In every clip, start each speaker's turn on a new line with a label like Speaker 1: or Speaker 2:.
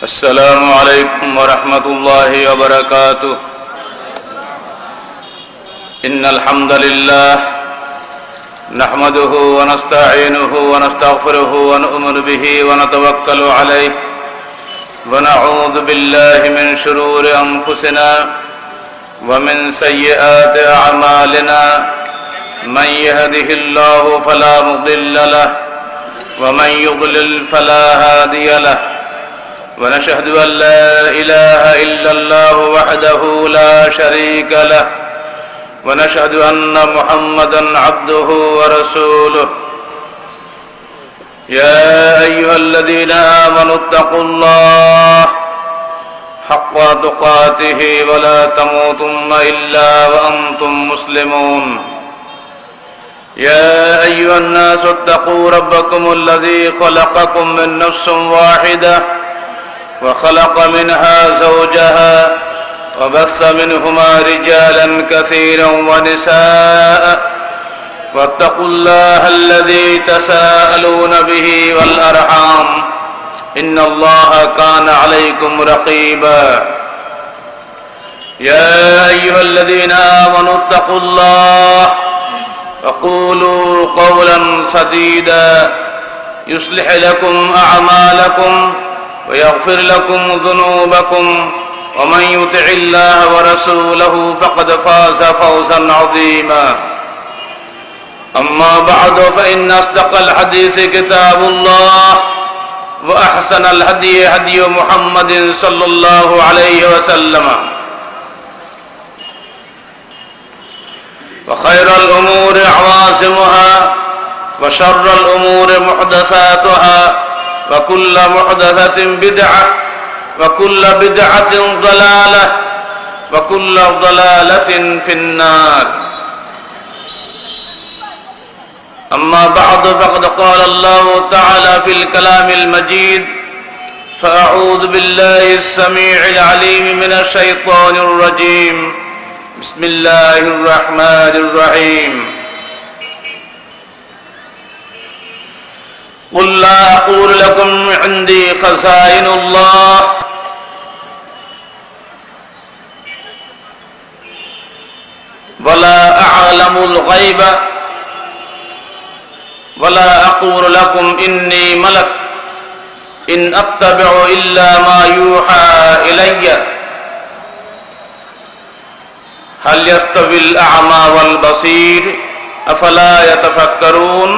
Speaker 1: السلام عليكم ورحمة الله وبركاته. إن الحمد لله نحمده ونستعينه ونستغفره ونؤمن به ونتوكل عليه ونعوذ بالله من شرور أنفسنا ومن سيئات أعمالنا. من يهده الله فلا مضل له ومن يضلل فلا هادي له. ونشهد أن لا إله إلا الله وحده لا شريك له ونشهد أن محمدا عبده ورسوله. يا أيها الذين آمنوا اتقوا الله حق تقاته ولا تموتن إلا وأنتم مسلمون. يا أيها الناس اتقوا ربكم الذي خلقكم من نفس واحدة وخلق منها زوجها وبث منهما رجالا كثيرا ونساء واتقوا الله الذي تساءلون به والأرحام إن الله كان عليكم رقيبا. يا أيها الذين آمنوا اتقوا الله وقولوا قولا سديدا يصلح لكم أعمالكم ويغفر لكم ذنوبكم ومن يطع الله ورسوله فقد فاز فوزا عظيما. أما بعد فإن أصدق الحديث كتاب الله وأحسن الهدي هدي محمد صلى الله عليه وسلم وخير الأمور عوازمها وشر الأمور محدثاتها وكل محدثة بدعة وكل بدعة ضلالة وكل ضلالة في النار. أما بعد فقد قال الله تعالى في الكلام المجيد فأعوذ بالله السميع العليم من الشيطان الرجيم. بسم الله الرحمن الرحيم. قل لا أقول لكم عندي خزائن الله ولا أعلم الغيب ولا أقول لكم إني ملك إن أتبع إلا ما يوحى إلي هل يستوي الأعمى والبصير أفلا يتفكرون.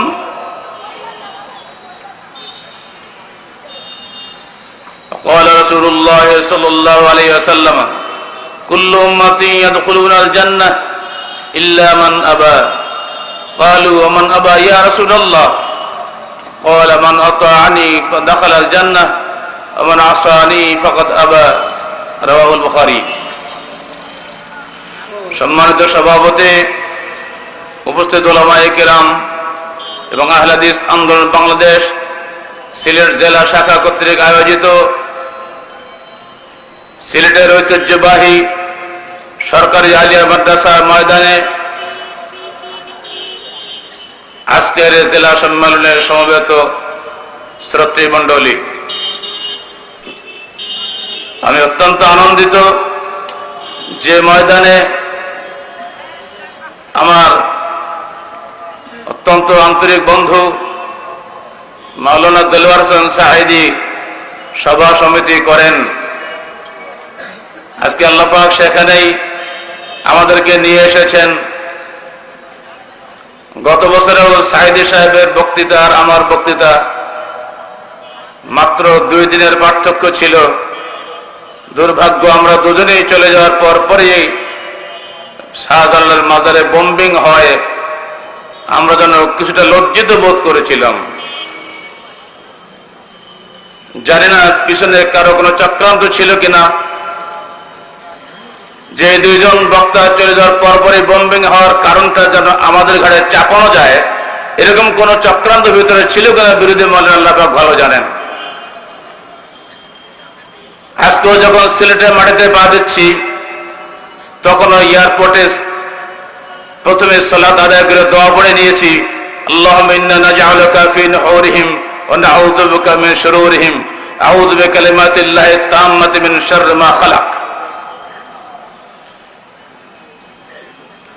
Speaker 1: قال رسول الله صلى الله عليه وسلم كل أمتي يدخلون الجنة إلا من أبى. قالوا ومن أبى يا رسول الله؟ قال من أطاعني فدخل الجنة ومن عصاني فقد أبى. رواه البخاري. সম্মানিত সভাপতি, উপস্থিত উলামায়ে কেরাম এবং আহলে হাদিস আন্দোলন বাংলাদেশ সিলেট জেলা শাখা কর্তৃক আয়োজিত সিলেটের ঐতিহ্যবাহী সরকারি আলিয়া মাদ্রাসা ময়দানে আজকের জেলা সম্মেলনে সমবেত শ্রোতৃমণ্ডলী, আমি অত্যন্ত আনন্দিত যে ময়দানে আমার অত্যন্ত আন্তরিক বন্ধু মাওলানা দেলোয়ার হোসেন সাঈদী সভা সমিতি করেন। আজকে আল্লাহ পাক সেখানেই আমাদেরকে নিয়ে এসেছেন। গত বছরেও সাঈদী সাহেবের বক্তৃতা আর আমার বক্তৃতা মাত্র 2 দিনের পার্থক্য ছিল। দুর্ভাগ্য আমরা দুজনেই চলে যাওয়ার পর পরেই শাহজালালের মাজারে বোম্বিং হয়, আমরা যেন কিছুটা লজ্জিত বোধ করেছিলাম। জানি না পিছনে কারো কোনো চক্রান্ত ছিল কিনা, যে 2 জন বক্তা চলে যাওয়ার পরপরই বোম্বিং হওয়ার কারণটা যেন আমাদের ঘাড়ে চাপানো যায়, এরকম কোন চক্রান্ত ভিতরে ছিল কিনা বিরোধী মৌলানা আল্লাহ পাক ভালো জানেন। আজকেও যখন সিলেটের মাটিতে পা দিচ্ছি তখন এয়ারপোর্টে প্রথমে সালাত আদায় করে দোয়া পড়ে নিয়েছি, আল্লাহুম্মা ইন্না নাজআলুকা ফি নুহুরিহিম ونعوذ بك من شرورهم আউযু বিকালিমাতিল্লাহি তাম্মাতি মিন শাররি মা খালাক।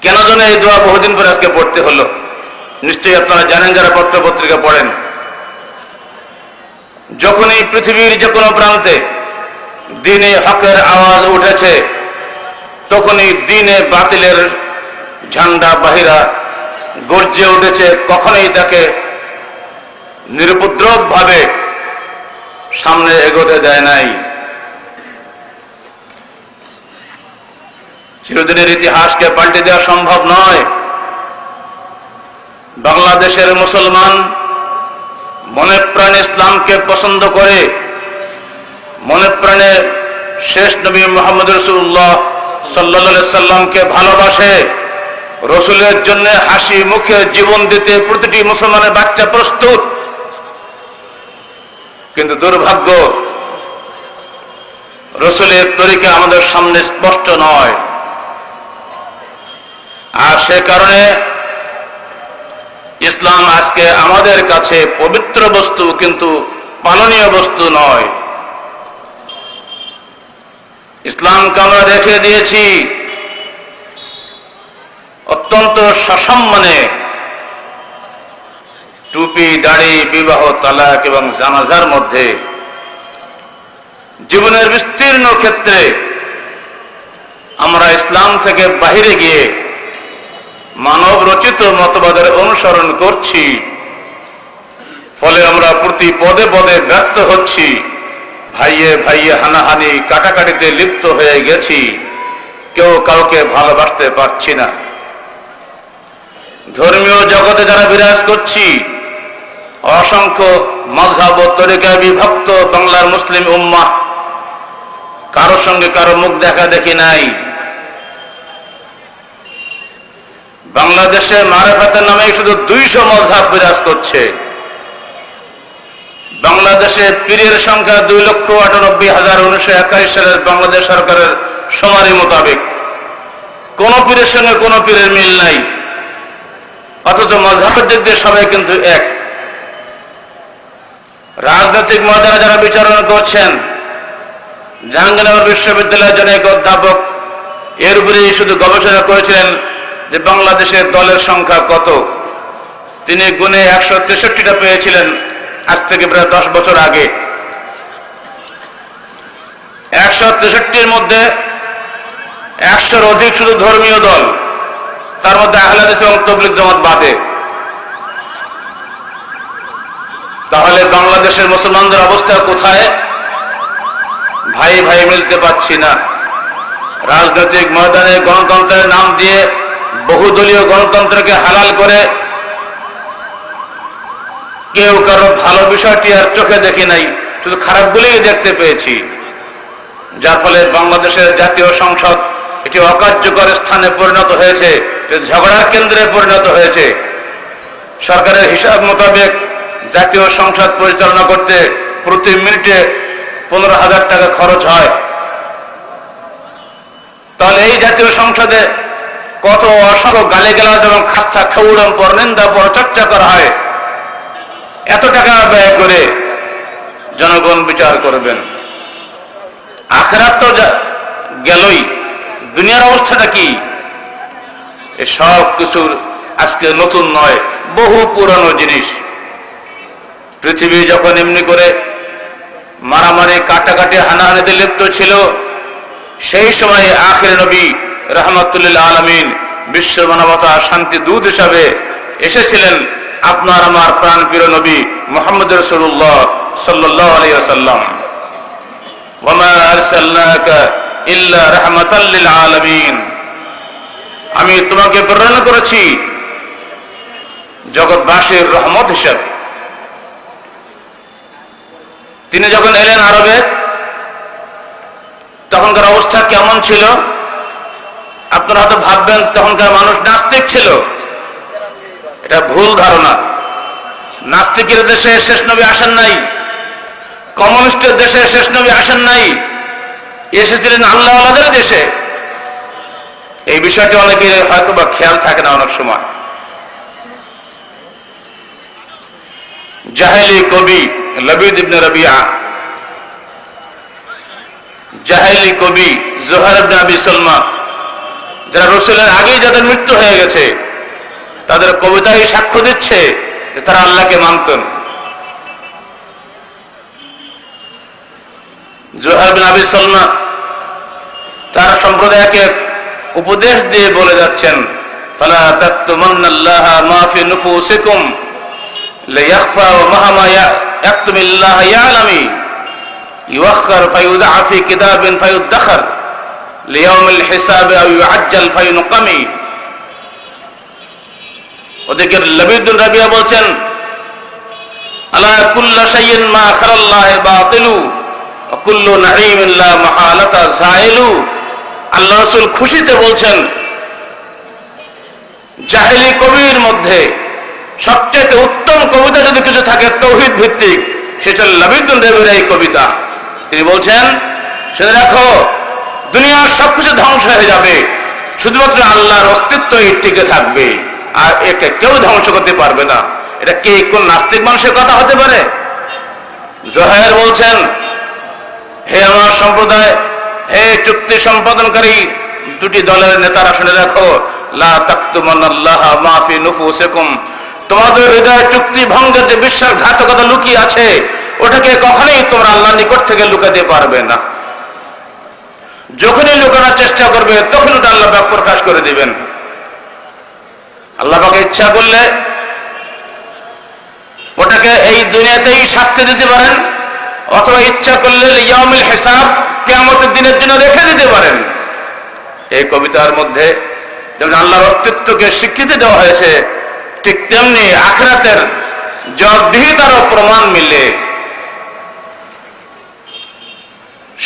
Speaker 1: কেন যেন এই দোয়া বহুদিন পরে আজকে পড়তে হলো? নিশ্চয়ই আপনারা জানেন যারা পত্র পত্রিকা পড়েন, যখনই পৃথিবীর যে কোনো প্রান্তে দ্বীনে হকের আওয়াজ উঠেছে, তখনই দ্বীনে বাতিলের ঝান্ডা বাহিরা গর্জে উঠেছে। কখনোই তাকে নিরুপদ্রব ভাবে সামনে এগোতে দেয় নাই। চিরদিনের ইতিহাসকে পাল্টে দেওয়া সম্ভব নয়। বাংলাদেশের মুসলমান মনে প্রাণে ইসলামকে পছন্দ করে, মনে প্রাণে শেষ নবী মুহাম্মদ রাসূলুল্লাহ সাল্লাল্লাহু আলাইহি সাল্লামকে ভালোবাসে। রসুলের জন্য হাসি মুখে জীবন দিতে প্রতিটি মুসলমানের বাচ্চা প্রস্তুত। কিন্তু দুর্ভাগ্য, রসুলের তরিকা আমাদের সামনে স্পষ্ট নয়। আর সে কারণে ইসলাম আজকে আমাদের কাছে পবিত্র বস্তু, কিন্তু পালনীয় বস্তু নয়। ইসলামকে আমরা রেখে দিয়েছি অত্যন্ত সসম্মানে, টুপি, দাড়ি, বিবাহ, তালাক এবং জানাজার মধ্যে। জীবনের বিস্তীর্ণ ক্ষেত্রে আমরা ইসলাম থেকে বাহিরে গিয়ে মানব রচিত মতবাদের অনুসরণ করছি। ফলে আমরা প্রতি পদে পদে ব্যর্থ হচ্ছি। ভাইয়ে ভাইয়ে হানাহানি, কাটাকাটিতে লিপ্ত হয়ে গেছি। কেউ কাউকে ভালোবাসতে পারছি না। ধর্মীয় জগতে যারা বিরাজ করছি, অসংখ্য মাযহাব ও তরিকায় বিভক্ত বাংলার মুসলিম উম্মাহ, কারো সঙ্গে কারো মুখ দেখা দেখি নাই। বাংলাদেশে মারেফাতের নামে শুধু 200 মাযহাব বিরাজ করছে। বাংলাদেশে পীরের সংখ্যা 2,98,1921 সালের বাংলাদেশ সরকারের শুমারি মোতাবেক। কোন পীরের সঙ্গে কোন পীরের মিল নাই, অথচ মাযহাবের দিক দিয়ে সবাই কিন্তু এক। রাজনৈতিক ময়দানে যারা বিচারণ করছেন, জাহাঙ্গীরনগর বিশ্ববিদ্যালয়ের জনৈক অধ্যাপক এর উপরে শুধু গবেষণা করেছিলেন যে বাংলাদেশের দলের সংখ্যা কত। তিনি গুণে 163টা পেয়েছিলেন আজ থেকে প্রায় 10 বছর আগে। 163-র মধ্যে 100-র অধিক শুধু ধর্মীয় দল, তার মধ্যে আহলে হাদিস এবং তাবলীগ জামাত বাদে। তাহলে বাংলাদেশের মুসলমানদের অবস্থা কোথায়? ভাই ভাই মিলতে পারছি না। রাজনৈতিক ময়দানে গণতন্ত্রের নাম দিয়ে বহুদলীয় গণতন্ত্রকে হালাল করে কেউ কারো ভালো বিষয়টি আর চোখে দেখি নাই, শুধু খারাপগুলোই দেখতে পেয়েছি। যার ফলে বাংলাদেশের জাতীয় সংসদ এটি অকার্যকর স্থানে পরিণত হয়েছে, ঝগড়ার কেন্দ্রে পরিণত হয়েছে। সরকারের হিসাব মোতাবেক জাতীয় সংসদ পরিচালনা করতে প্রতি মিনিটে 15,000 টাকা খরচ হয়। তাহলে এই জাতীয় সংসদে কত অসংখ্য গালিগালাজ এবং খাস্তা খাউড়ম পরনিন্দা পরচর্চা করা হয়। এত টাকা ব্যয় করে জনগণ বিচার করবেন। আখিরাত তো গেলই, দুনিয়ার অবস্থাটা কি? এ সব কিছু আজকে নতুন নয়, বহু পুরানো জিনিস। পৃথিবী যখন এমনি করে মারামারি, কাটাকাটি, হানাহানিতে লিপ্ত ছিল, সেই সময় আখির নবী রাহমাতুল আলামিন, বিশ্ব মানবতা শান্তি দূত হিসাবে এসেছিলেন আপনার আমার প্রাণ প্রিয় নবী মুহাম্মদ রাসূলুল্লাহ সাল্লাল্লাহু আলাইহি ওয়াসাল্লাম। ওয়া মা আরসালনাকা ইল্লা রাহমাতাল লিল আলামিন। আমি তোমাকে প্রেরণ করেছি জগৎবাসীর রহমত হিসেবে। তিনি যখন এলেন আরবে, তখনকার অবস্থা কেমন ছিল? আপনারা হয়তো ভাববেন তখনকার মানুষ নাস্তিক ছিল। এটা ভুল ধারণা। নাস্তিকের দেশে শেষ নবী আসেন নাই, কমিউনিস্টের দেশে শেষ নবী আসেন নাই, এসেছিলেন আল্লাহওয়ালাদের দেশে। এই বিষয়টি অনেকে হয়তো বা খেয়াল থাকে না অনেক সময়। জাহেলি কবি লবিদ ইবনে রবিয়া জাহেলি কবি জোহর ইবনে আবি সালমা, যারা রাসূলের আগেই যাদের মৃত্যু হয়ে গেছে, তাদের কবিতাই সাক্ষ্য দিচ্ছে যে তারা আল্লাহকে মানতেন। জোহর ইবনে আবি সালমা তার সম্প্রদায়কে উপদেশ দিয়ে বলে যাচ্ছেন, ফালা তাকতুমান্নাল্লাহা মা ফি নুফুসিকুম লিয়াখফা ওয়া মাহমা ইয়াকতুমিল্লাহু ইয়ালামি ইউআখার ফায়ুদআ ফি কিতাবিন ফায়ুদাখার লিয়াউমিল হিসাব আও ইউআজ্জাল ফায়ুনকামি। ওদিকে লবিদুর রাবিয়া বলছেন, আলা কুল্লা শাইইন মা খারাল্লাহি বাতিলু ওয়া কুল্লু নাঈমিন লা মাহালাতা যাইলু। আল্লাহ রাসূল খুশিতে বলছেন, জাহেলি কবির মধ্যে সবচেয়ে উত্তম কবিতা যদি কিছু থাকে তাওহীদ ভিত্তিক, সেটা লবিদুর রাবিয়ার এই কবিতা। তিনি বলছেন, শুনে রাখো, দুনিয়ার সবকিছু ধ্বংস হয়ে যাবে, শুধুমাত্র আল্লাহর অস্তিত্বই টিকে থাকবে, আর একে কেউ ধ্বংস করতে পারবে না। এটা কি কোন নাস্তিক মানুষের কথা হতে পারে? জোহর বলছেন, হে আমার সম্প্রদায়, হে চুক্তি সম্পাদনকারী দুটি দলের নেতারা, শুনে রাখো, লা তাকতুমান্নাল্লাহা মা ফি নুফুসিকুম, তোমাদের হৃদয়ে চুক্তি ভঙ্গের যে বিশ্বাসঘাতকতা লুকিয়ে আছে, ওটাকে কখনোই তোমরা আল্লাহর নিকট থেকে লুকাতে পারবে না। যখনই লুকানোর চেষ্টা করবে তখন ওটা আল্লাহ পাক প্রকাশ করে দিবেন। আল্লাহ পাক ইচ্ছা করলে ওটাকে এই দুনিয়াতেই শাস্তি দিতে পারেন, অথবা ইচ্ছা করলে ইয়াউমুল হিসাব, কিয়ামতের দিনের জন্য রেখে দিতে পারেন। এই কবিতার মধ্যে যেমন আল্লাহর অস্তিত্বকে স্বীকৃতি দেওয়া হয়েছে, ঠিক তেমনি আখিরাতের জবাবদিহিতারও প্রমাণ মিলে।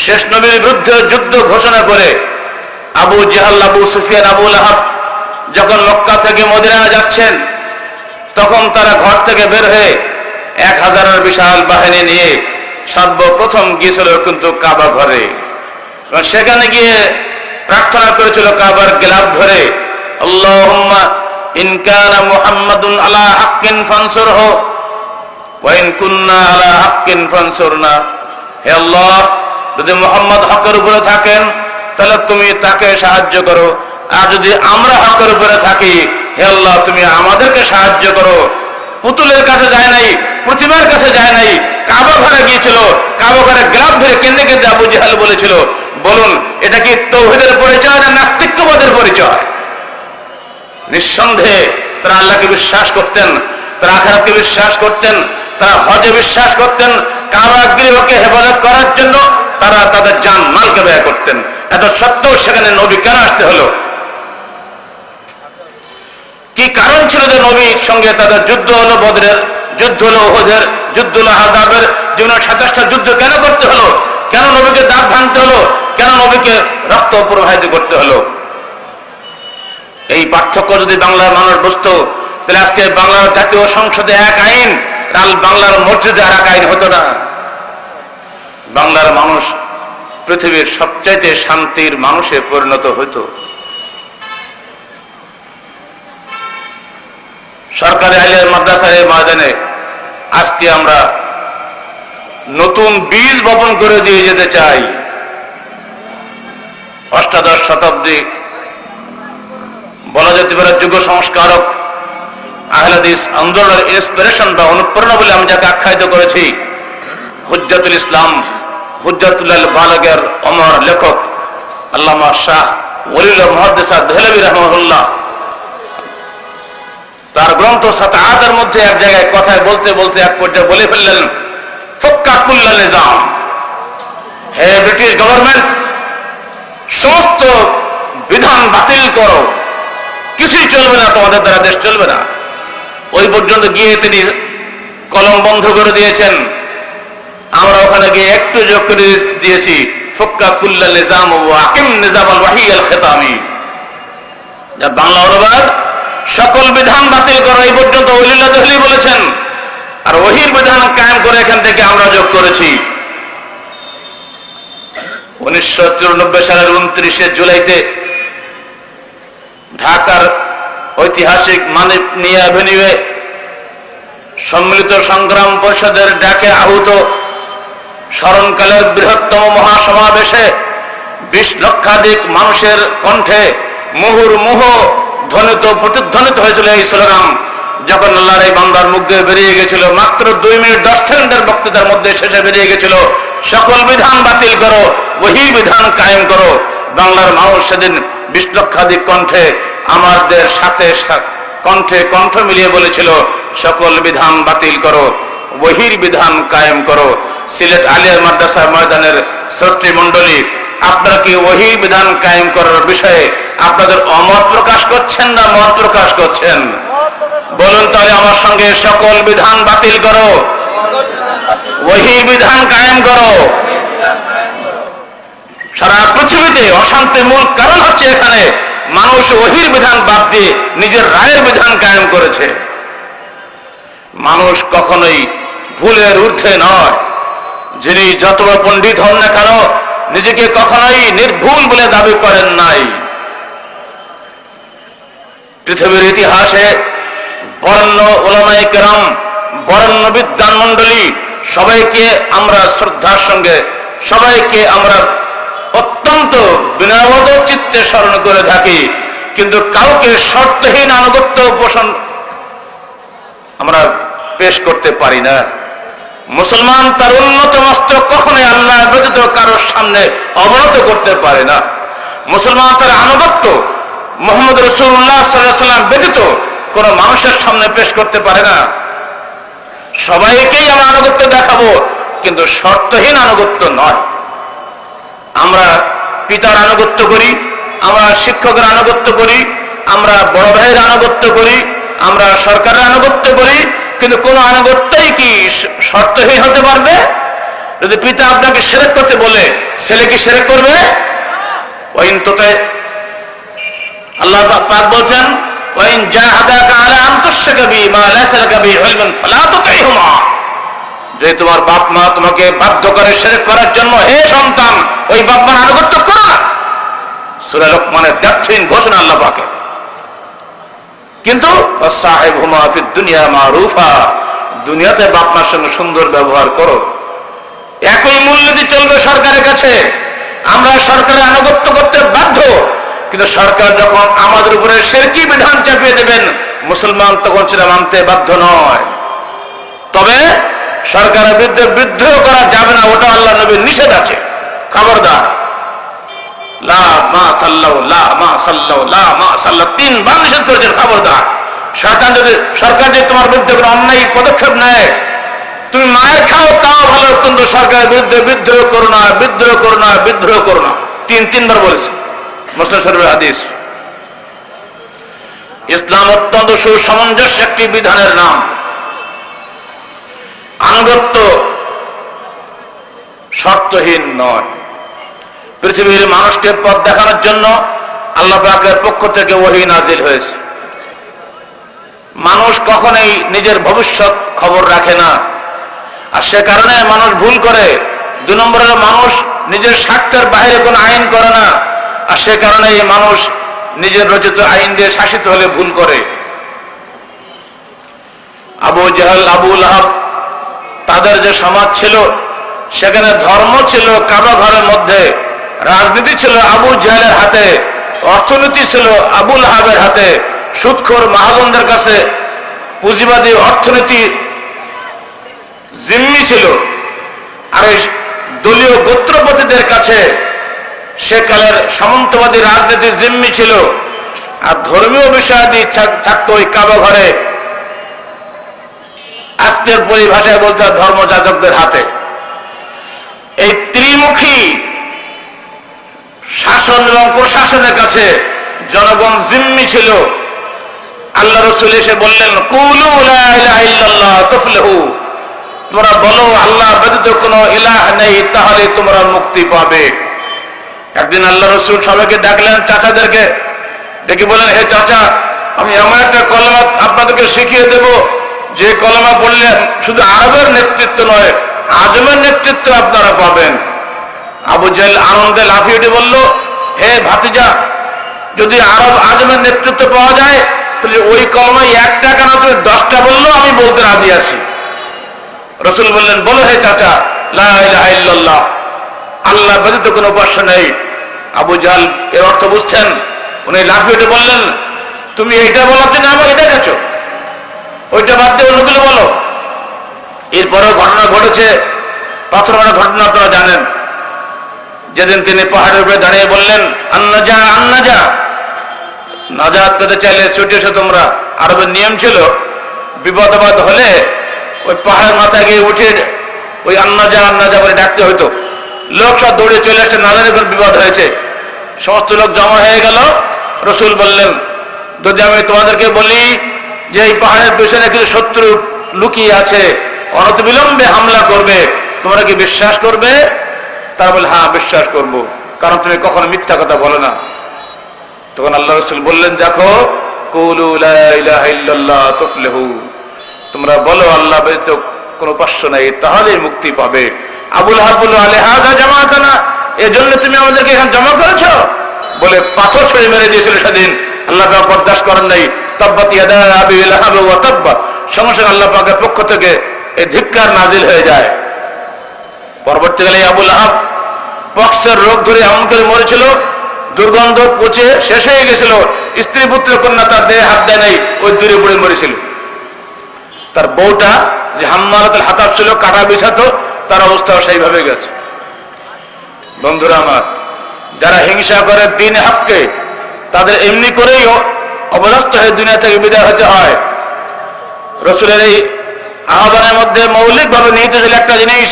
Speaker 1: শেষ নবীর বিরুদ্ধে যুদ্ধ ঘোষণা করে আবু জাহল, আবু সুফিয়ান, আবু লাহাব যখন মক্কা থেকে মদিনা যাচ্ছেন, তখন তারা ঘর থেকে বের হয়ে 1000-এর বিশাল বাহিনী নিয়ে সর্বপ্রথম গিয়েছিল কিন্তু কাবা ঘরে, এবং সেখানে গিয়ে প্রার্থনা করেছিল কাবার গিলাফ ধরে, আল্লাহুম্মা ইন কানা মুহাম্মাদুন আলা হাক্কিন ফানসুরহু ওয়া ইন কুননা আলা হাক্কিন ফানসুরনা। হে আল্লাহ, যদি মুহাম্মদ হকের উপরে থাকেন তাহলে তুমি তাকে সাহায্য করো, আর যদি আমরা হকের উপরে থাকি, হে আল্লাহ তুমি আমাদেরকে সাহায্য করো। পুতুলের কাছে যায় নাই, প্রতিমার কাছে যায় নাই, কাবা ঘরে গিয়েছিল, কাবা ঘরে গ্লাভ ধরে কেঁদে কেঁদে আবু জাহল বলেছিল, বলুন এটা কি তাওহীদের পরিচয় না নাস্তিক্যবাদের পরিচয়? নিঃসন্দেহে তারা আল্লাহকে বিশ্বাস করতেন, তারা আখিরাতকে বিশ্বাস করতেন, তারা হজে বিশ্বাস করতেন, কাবা গৃহকে হেফাজত করার জন্য তারা তাদের জান মালকে ব্যয় করতেন। এত সত্ত্বেও সেখানে নবী কেন আসতে হলো? কি কারণ ছিল যে নবীর সঙ্গে তাদের যুদ্ধ হলো? বদরের যুদ্ধ হলো, উহুদের যুদ্ধ হলো, আহজাবের জীবনের 27টা যুদ্ধ কেন করতে হলো? কেন নবীকে দাঁত ভাঙতে হলো? কেন নবীকে রক্ত প্রবাহিত করতে হলো? এই পার্থক্য যদি বাংলার মানুষ বুঝতো, তাহলে আজকে বাংলার জাতীয় সংসদে এক আইন, আর বাংলার মসজিদে আর এক আইন হতো না। বাংলার মানুষ পৃথিবীর সবচাইতে শান্তির মানুষে পরিণত হতো। সরকারি আলিয়া মাদ্রাসার এই ময়দানে আজকে আমরা নতুন বীজ বপন করে দিয়ে যেতে চাই। অষ্টাদশ শতাব্দী বলা যেতে পারে যুগ সংস্কারক আহলে হাদিস আন্দোলনের ইন্সপিরেশন বা অনুপ্রেরণা বলে আমি যাকে আখ্যায়িত করেছি, হুজ্জাতুল ইসলাম, হুজ্জাতুল বালাগের অমর লেখক আল্লামা শাহ ওলিউল্লাহ মুহাদ্দিস দেহলভী রাহিমাহুল্লাহ, তার গ্রন্থ সাতাআতের মধ্যে এক জায়গায় কথায় বলতে বলতে এক পর্যায়ে বলে ফেললেন, ফাক্কা কুল্লা নিজাম, হে ব্রিটিশ গভর্নমেন্ট, সমস্ত বিধান বাতিল করো, কিছুই চলবে না, তোমাদের দ্বারা দেশ চলবে না। ওই পর্যন্ত গিয়ে তিনি কলম বন্ধ করে দিয়েছেন। আমরা ওখানে গিয়ে একটু যোগ করে দিয়েছি, ফাক্কা কুল্লা নিজাম ওয়া আকিম নিজামাল ওয়াহি আল খিতামি, যার বাংলা অনুবাদ সকল বিধান বাতিল করো, এই পর্যন্ত ওলিউল্লাহ দেহলভী বলেছেন। আর ওহির বিধান কায়েম করে এখান থেকে আমরা যোগ করেছি। 1994 সালের 29শে জুলাইতে ঢাকার ঐতিহাসিক মানিকনিয়া অ্যাভিনিউয়ে সম্মিলিত সংগ্রাম পরিষদের ডাকে আহুত স্মরণকালের বৃহত্তম মহাসমাবেশে 20 লক্ষাধিক মানুষের কণ্ঠে মুহুর্মুহ ধ্বনিত প্রতিধ্বনিত হয়েছিল এই স্লোগান। যখন আল্লাহর এই বান্দার মুখ দিয়ে বেরিয়ে গেছিল, মাত্র 2 মিনিট 10 সেকেন্ডের বক্তৃতার মধ্যে শেষে বেরিয়ে গেছিল, সকল বিধান বাতিল করো, ওহী বিধান কায়েম করো। বাংলার মানুষ সেদিন 20 লক্ষাধিক কণ্ঠে আমাদের সাথে কণ্ঠে কণ্ঠ মিলিয়ে বলেছিল, সকল বিধান বাতিল করো, ওহীর বিধান কায়েম করো। সিলেট আলিয়া মাদ্রাসা ময়দানের ছাত্রী মণ্ডলী, আপনারা কি ওহীর বিধান কায়েম করার বিষয়ে আপনাদের অমত প্রকাশ করছেন না মত প্রকাশ করছেন? বলুন তাহলে আমার সঙ্গে, সকল বিধান বাতিল করো, ওহীর বিধান কায়েম করো। সারা পৃথিবীতে অশান্তির মূল কারণ হচ্ছে এখানে মানুষ ওহীর বিধান বাদ দিয়ে নিজের রায়ের বিধান কায়েম করেছে। মানুষ কখনোই ভুলের ঊর্ধ্বে নয়। যিনি যত বড় পণ্ডিত হন না কেন, নিজেকে কখনোই নির্ভুল বলে দাবি করেন নাই। পৃথিবীর ইতিহাসে বরেণ্য উলামায়ে কেরাম, বরেণ্য বিদ্বান মণ্ডলী, সবাইকে আমরা শ্রদ্ধার সঙ্গে, সবাইকে আমরা অত্যন্ত বিনয়বদ্ধ চিত্তে স্মরণ করে থাকি, কিন্তু কাউকে শর্তহীন আনুগত্য পোষণ আমরা পেশ করতে পারি না। মুসলমান তার উন্নত মস্তক কখনোই আল্লাহ ব্যতীত কারোর সামনে অবনত করতে পারে না। মুসলমান তার আনুগত্য মুহাম্মদ রাসূলুল্লাহ সাল্লাল্লাহু আলাইহি ওয়াসাল্লাম ব্যতীত কোন মানুষের সামনে পেশ করতে পারে না। সবাইকেই আমরা আনুগত্য দেখাবো, কিন্তু শর্তহীন আনুগত্য নয়। আমরা পিতার আনুগত্য করি, আমরা শিক্ষকের আনুগত্য করি, আমরা বড় ভাইয়ের আনুগত্য করি, আমরা সরকারের আনুগত্য করি, কিন্তু কোন আনুগত্যই কি শর্তহীন হতে পারবে? যদি পিতা আপনাকে শিরক করতে বলে, ছেলে কি শিরক করবে? ওয়াইন তোতে আল্লাহ পাক বলছেন, ওয়াইন জাহাদাকা আলা আন তুশরিকা বি মা লাযা লাকা বিহি ইলমুন ফালা তুতিহুমা। যে তোমার বাপ মা তোমাকে বাধ্য করে শিরক করার জন্য, হে সন্তান, ওই বাপ মার আনুগত্য করো না। সূরা লোকমানের দ্ব্যর্থহীন ঘোষণা আল্লাহ পাকের। কিন্তু ওয়াসাহিবহুমা ফিদ দুনিয়া মারুফা, দুনিয়াতে বাপ মার সঙ্গে সুন্দর ব্যবহার করো। একই মূল্যনীতি চলবে সরকারের কাছে। আমরা সরকারের আনুগত্য করতে বাধ্য, কিন্তু সরকার যখন আমাদের উপরে শিরকি বিধান চাপিয়ে দেবেন, মুসলমান তখন সেটা মানতে বাধ্য নয়। তবে সরকারের বিরুদ্ধে বিদ্রোহ করা যাবে না, ওটা আল্লাহ নবীর নিষেধ আছে। খবরদার, লা মা সাল্লাল্লাহু লা মা সাল্লাল্লাহু লা মা সাল্লাল্লাহু 3 বার নিষেধ করেছেন। খবরদার, শয়তান যদি সরকার যদি তোমার বিরুদ্ধে কোনো অন্যায় পদক্ষেপ নেয়, তুমি মায়ের খাও তাও ভালো, কিন্তু সরকারের বিরুদ্ধে বিদ্রোহ করো না, বিদ্রোহ করো না, বিদ্রোহ করো না। 3বার বলেছে, মুসলিম শরীফের হাদিস। ইসলাম অত্যন্ত সুসমঞ্জস একটি বিধানের নাম। আনুগত্য শর্তহীন নয়। পৃথিবীর মানুষকে পথ দেখানোর জন্য আল্লাহ পাকের পক্ষ থেকে ওহী নাজিল হয়েছে। মানুষ কখনোই নিজের ভবিষ্যৎ খবর রাখে না, আর সে কারণে মানুষ ভুল করে। 2 নম্বরের, মানুষ নিজের স্বার্থের বাইরে কোনো আইন করে না, আর সে কারণে মানুষ নিজের রচিত আইন দিয়ে শাসিত হলে ভুল করে। আবু জাহল, আবু লাহাব, তাদের যে সমাজ ছিল, সেখানে ধর্ম ছিল কাবা ঘরের মধ্যে, রাজনীতি ছিল আবু জাহলের হাতে, অর্থনীতি ছিল আবু লাহাবের হাতে, সুদখোর মহাজনদের কাছে পুঁজিবাদী অর্থনীতি জিম্মি ছিল, আর এই দলীয় গোত্রপতিদের কাছে সেকালের সামন্তবাদী রাজনীতি জিম্মি ছিল, আর ধর্মীয় বিষয়াদি থাকতো ওই কাবা ঘরে, আজকের পরিভাষায় বলতে ধর্মযাজকদের হাতে। এই ত্রিমুখী শাসন এবং প্রশাসনের কাছে জনগণ জিম্মি ছিল। আল্লাহ রাসূল এসে বললেন, কুলু লা ইলাহা ইল্লাল্লাহ তুফলিহু, তোমরা বলো আল্লাহ ব্যতীত কোনো ইলাহ নেই, তাহলে তোমরা মুক্তি পাবে। একদিন আল্লাহ রাসূল সবাইকে ডাকলেন, চাচাদেরকে ডেকে বলেন, হে চাচা, আমি এমন একটা কলেমা আপনাদেরকে শিখিয়ে দেব, যে কলেমা পড়লে শুধু আরবের নেতৃত্ব নয়, আজমের নেতৃত্ব আপনারা পাবেন। আবু জাহল আনন্দে লাফিয়ে উঠে বলল, হে ভাতিজা, যদি আরব আজমের নেতৃত্ব পাওয়া যায়, তাহলে ওই কলমায় 1 টাকা না, তুমি 10টা বললেও আমি বলতে রাজি আছি। রাসূল বললেন, বলো হে চাচা, লা ইলাহা ইল্লাল্লাহ, আল্লাহ ব্যতীত কোনো উপাস্য নেই, আবু জাহল এর অর্থ বুঝছেন, উনি লাফিয়ে উঠে বললেন, তুমি এইটা বলার জন্য আমাকে ডেকেছো, ওইটা বাদ দিয়ে অন্যগুলো বলো। এরপরেও ঘটনা ঘটেছে, পাথর মারা ঘটনা আপনারা জানেন। যেদিন তিনি পাহাড়ের উপরে দাঁড়িয়ে বললেন, আন্নাজা আন্নাজা, নাজাত পেতে চাইলে ছুটে এসো তোমরা। আরবের নিয়ম ছিল, বিপদ আপদ হলে ওই পাহাড়ের মাথায় গিয়ে উঠে ওই আন্নাজা আন্নাজা বলে ডাকতে হইতো। লোক সব দৌড়ে চলে আসছে, না জানি কোন বিপদ হয়েছে। সমস্ত লোক জমা হয়ে গেল। রসুল বললেন, যদি আমি তোমাদেরকে বলি যে এই পাহাড়ের পেছনে কিছু শত্রু লুকিয়ে আছে, অনতিবিলম্বে হামলা করবে, তোমরা কি বিশ্বাস করবে? তারা বলে, হ্যাঁ বিশ্বাস করব, কারণ তুমি কখনো মিথ্যা কথা বলো না। তখন আল্লাহ রসুল বললেন, দেখো, কুলু লা ইলাহা ইল্লাল্লাহ তুফলিহু, তোমরা বলো আল্লাহ ব্যতীত কোনো উপাস্য নাই, তাহলেই মুক্তি পাবে। আবুল আহাব বলল, আলিহাযা জামাআতানা, এজন্য তুমি আমাদেরকে এখানে জমা করেছো বলে পাথর ছুঁড়ে মেরে দিয়েছিল সেদিন। আল্লাহ পাক বরদাস্ত করেন নাই। তাব্বাত ইয়াদা আবি লাহাব ওয়া তাব্বা, সঙ্গে সঙ্গে আল্লাহ পাকের পক্ষ থেকে এই ধিক্কার নাজিল হয়ে যায়। পরবর্তীকালে আবুল আহাব পক্সের রোগ ধরে এমন করে মরেছিল, দুর্গন্ধ পচে শেষ হয়ে গেছিল। স্ত্রী পুত্র কন্যা তার দেহে হাত দেয় নাই, ওই দূরে পড়ে মরেছিল। তার বউটা যে হাম্মালাতুল হাতাব ছিল, কাটা বিছাতো, তার অবস্থাও সেইভাবে গেছে। বন্ধুরা আমার, যারা হিংসা করে দিন হককে, তাদের এমনি করেই অবদস্ত হয়ে দুনিয়া থেকে বিদায় হতে হয়। রসুলের এই আহ্বানের মধ্যে মৌলিকভাবে নিহিত ছিল একটা জিনিস,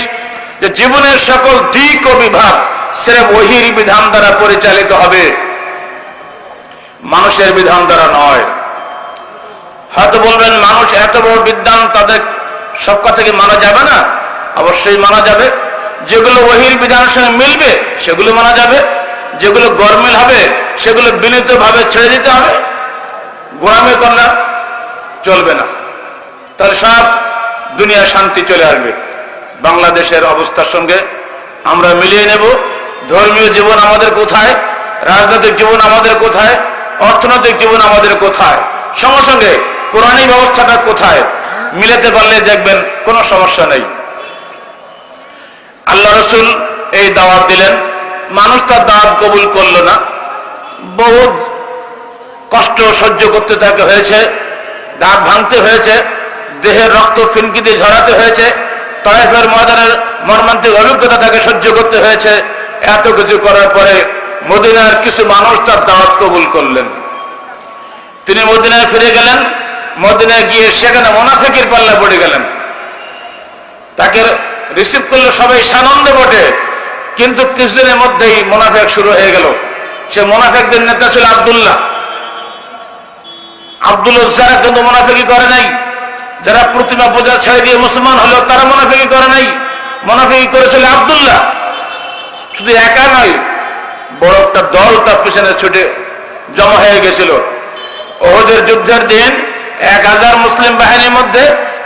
Speaker 1: যে জীবনের সকল দিক ও বিভাগ সির্ফ ওহীর বিধান দ্বারা পরিচালিত হবে, মানুষের বিধান দ্বারা নয়। হয়তো বলবেন, মানুষ এত বড় বিদ্বান, তাদের সব কথা কি মানা যাবে না? অবশ্যই মানা যাবে। যেগুলো ওহীর বিধানের সঙ্গে মিলবে সেগুলো মানা যাবে, যেগুলো গরমিল হবে সেগুলো বিনীতভাবে ছেড়ে দিতে হবে। গোলামি করলে চলবে না, তাহলে সব দুনিয়া শান্তি চলে আসবে। বাংলাদেশের অবস্থার সঙ্গে আমরা মিলিয়ে নেব। ধর্মীয় জীবন আমাদের কোথায়, রাজনৈতিক জীবন আমাদের কোথায়, অর্থনৈতিক জীবন আমাদের কোথায়, সঙ্গে সঙ্গে কোরআনী ব্যবস্থাটা কোথায়, মিলাতে পারলে দেখবেন কোনো সমস্যা নেই। আল্লাহ রসুল এই দাওয়াত দিলেন, মানুষ তার দাওয়াত কবুল করলো না। বহু কষ্ট সহ্য করতে তাকে হয়েছে, দাঁত ভাঙতে হয়েছে, দেহের রক্ত ফিনকিতে ঝরাতে হয়েছে, তায়েফের ময়দানের মর্মান্তিক অভিজ্ঞতা তাকে সহ্য করতে হয়েছে। এত কিছু করার পরে মদিনার কিছু মানুষ তার দাওয়াত কবুল করলেন। তিনি মদিনায় ফিরে গেলেন। মদিনায় গিয়ে সেখানে মুনাফিকের পাল্লা পড়ে গেলেন। তাকে রিসিভ করলো সবাই সানন্দে বটে, কিন্তু কিছুদিনের মধ্যেই মুনাফিক শুরু হয়ে গেল। সে মুনাফিকদের নেতা ছিল আব্দুল্লাহ। আব্দুল উজ্জারা কিন্তু মুনাফিকি করে নাই। যারা প্রতিমা পূজা ছেড়ে দিয়ে মুসলমান হলো, তারা মুনাফিকি করে নাই। মুনাফিকি করেছিল আব্দুল্লাহ। শুধু একা নয়, বড় একটা দল তার পিছনে ছুটে জমা হয়ে গেছিল। ওহদের যুদ্ধের দিন 1000 মুসলিম বাহিনীর মধ্যে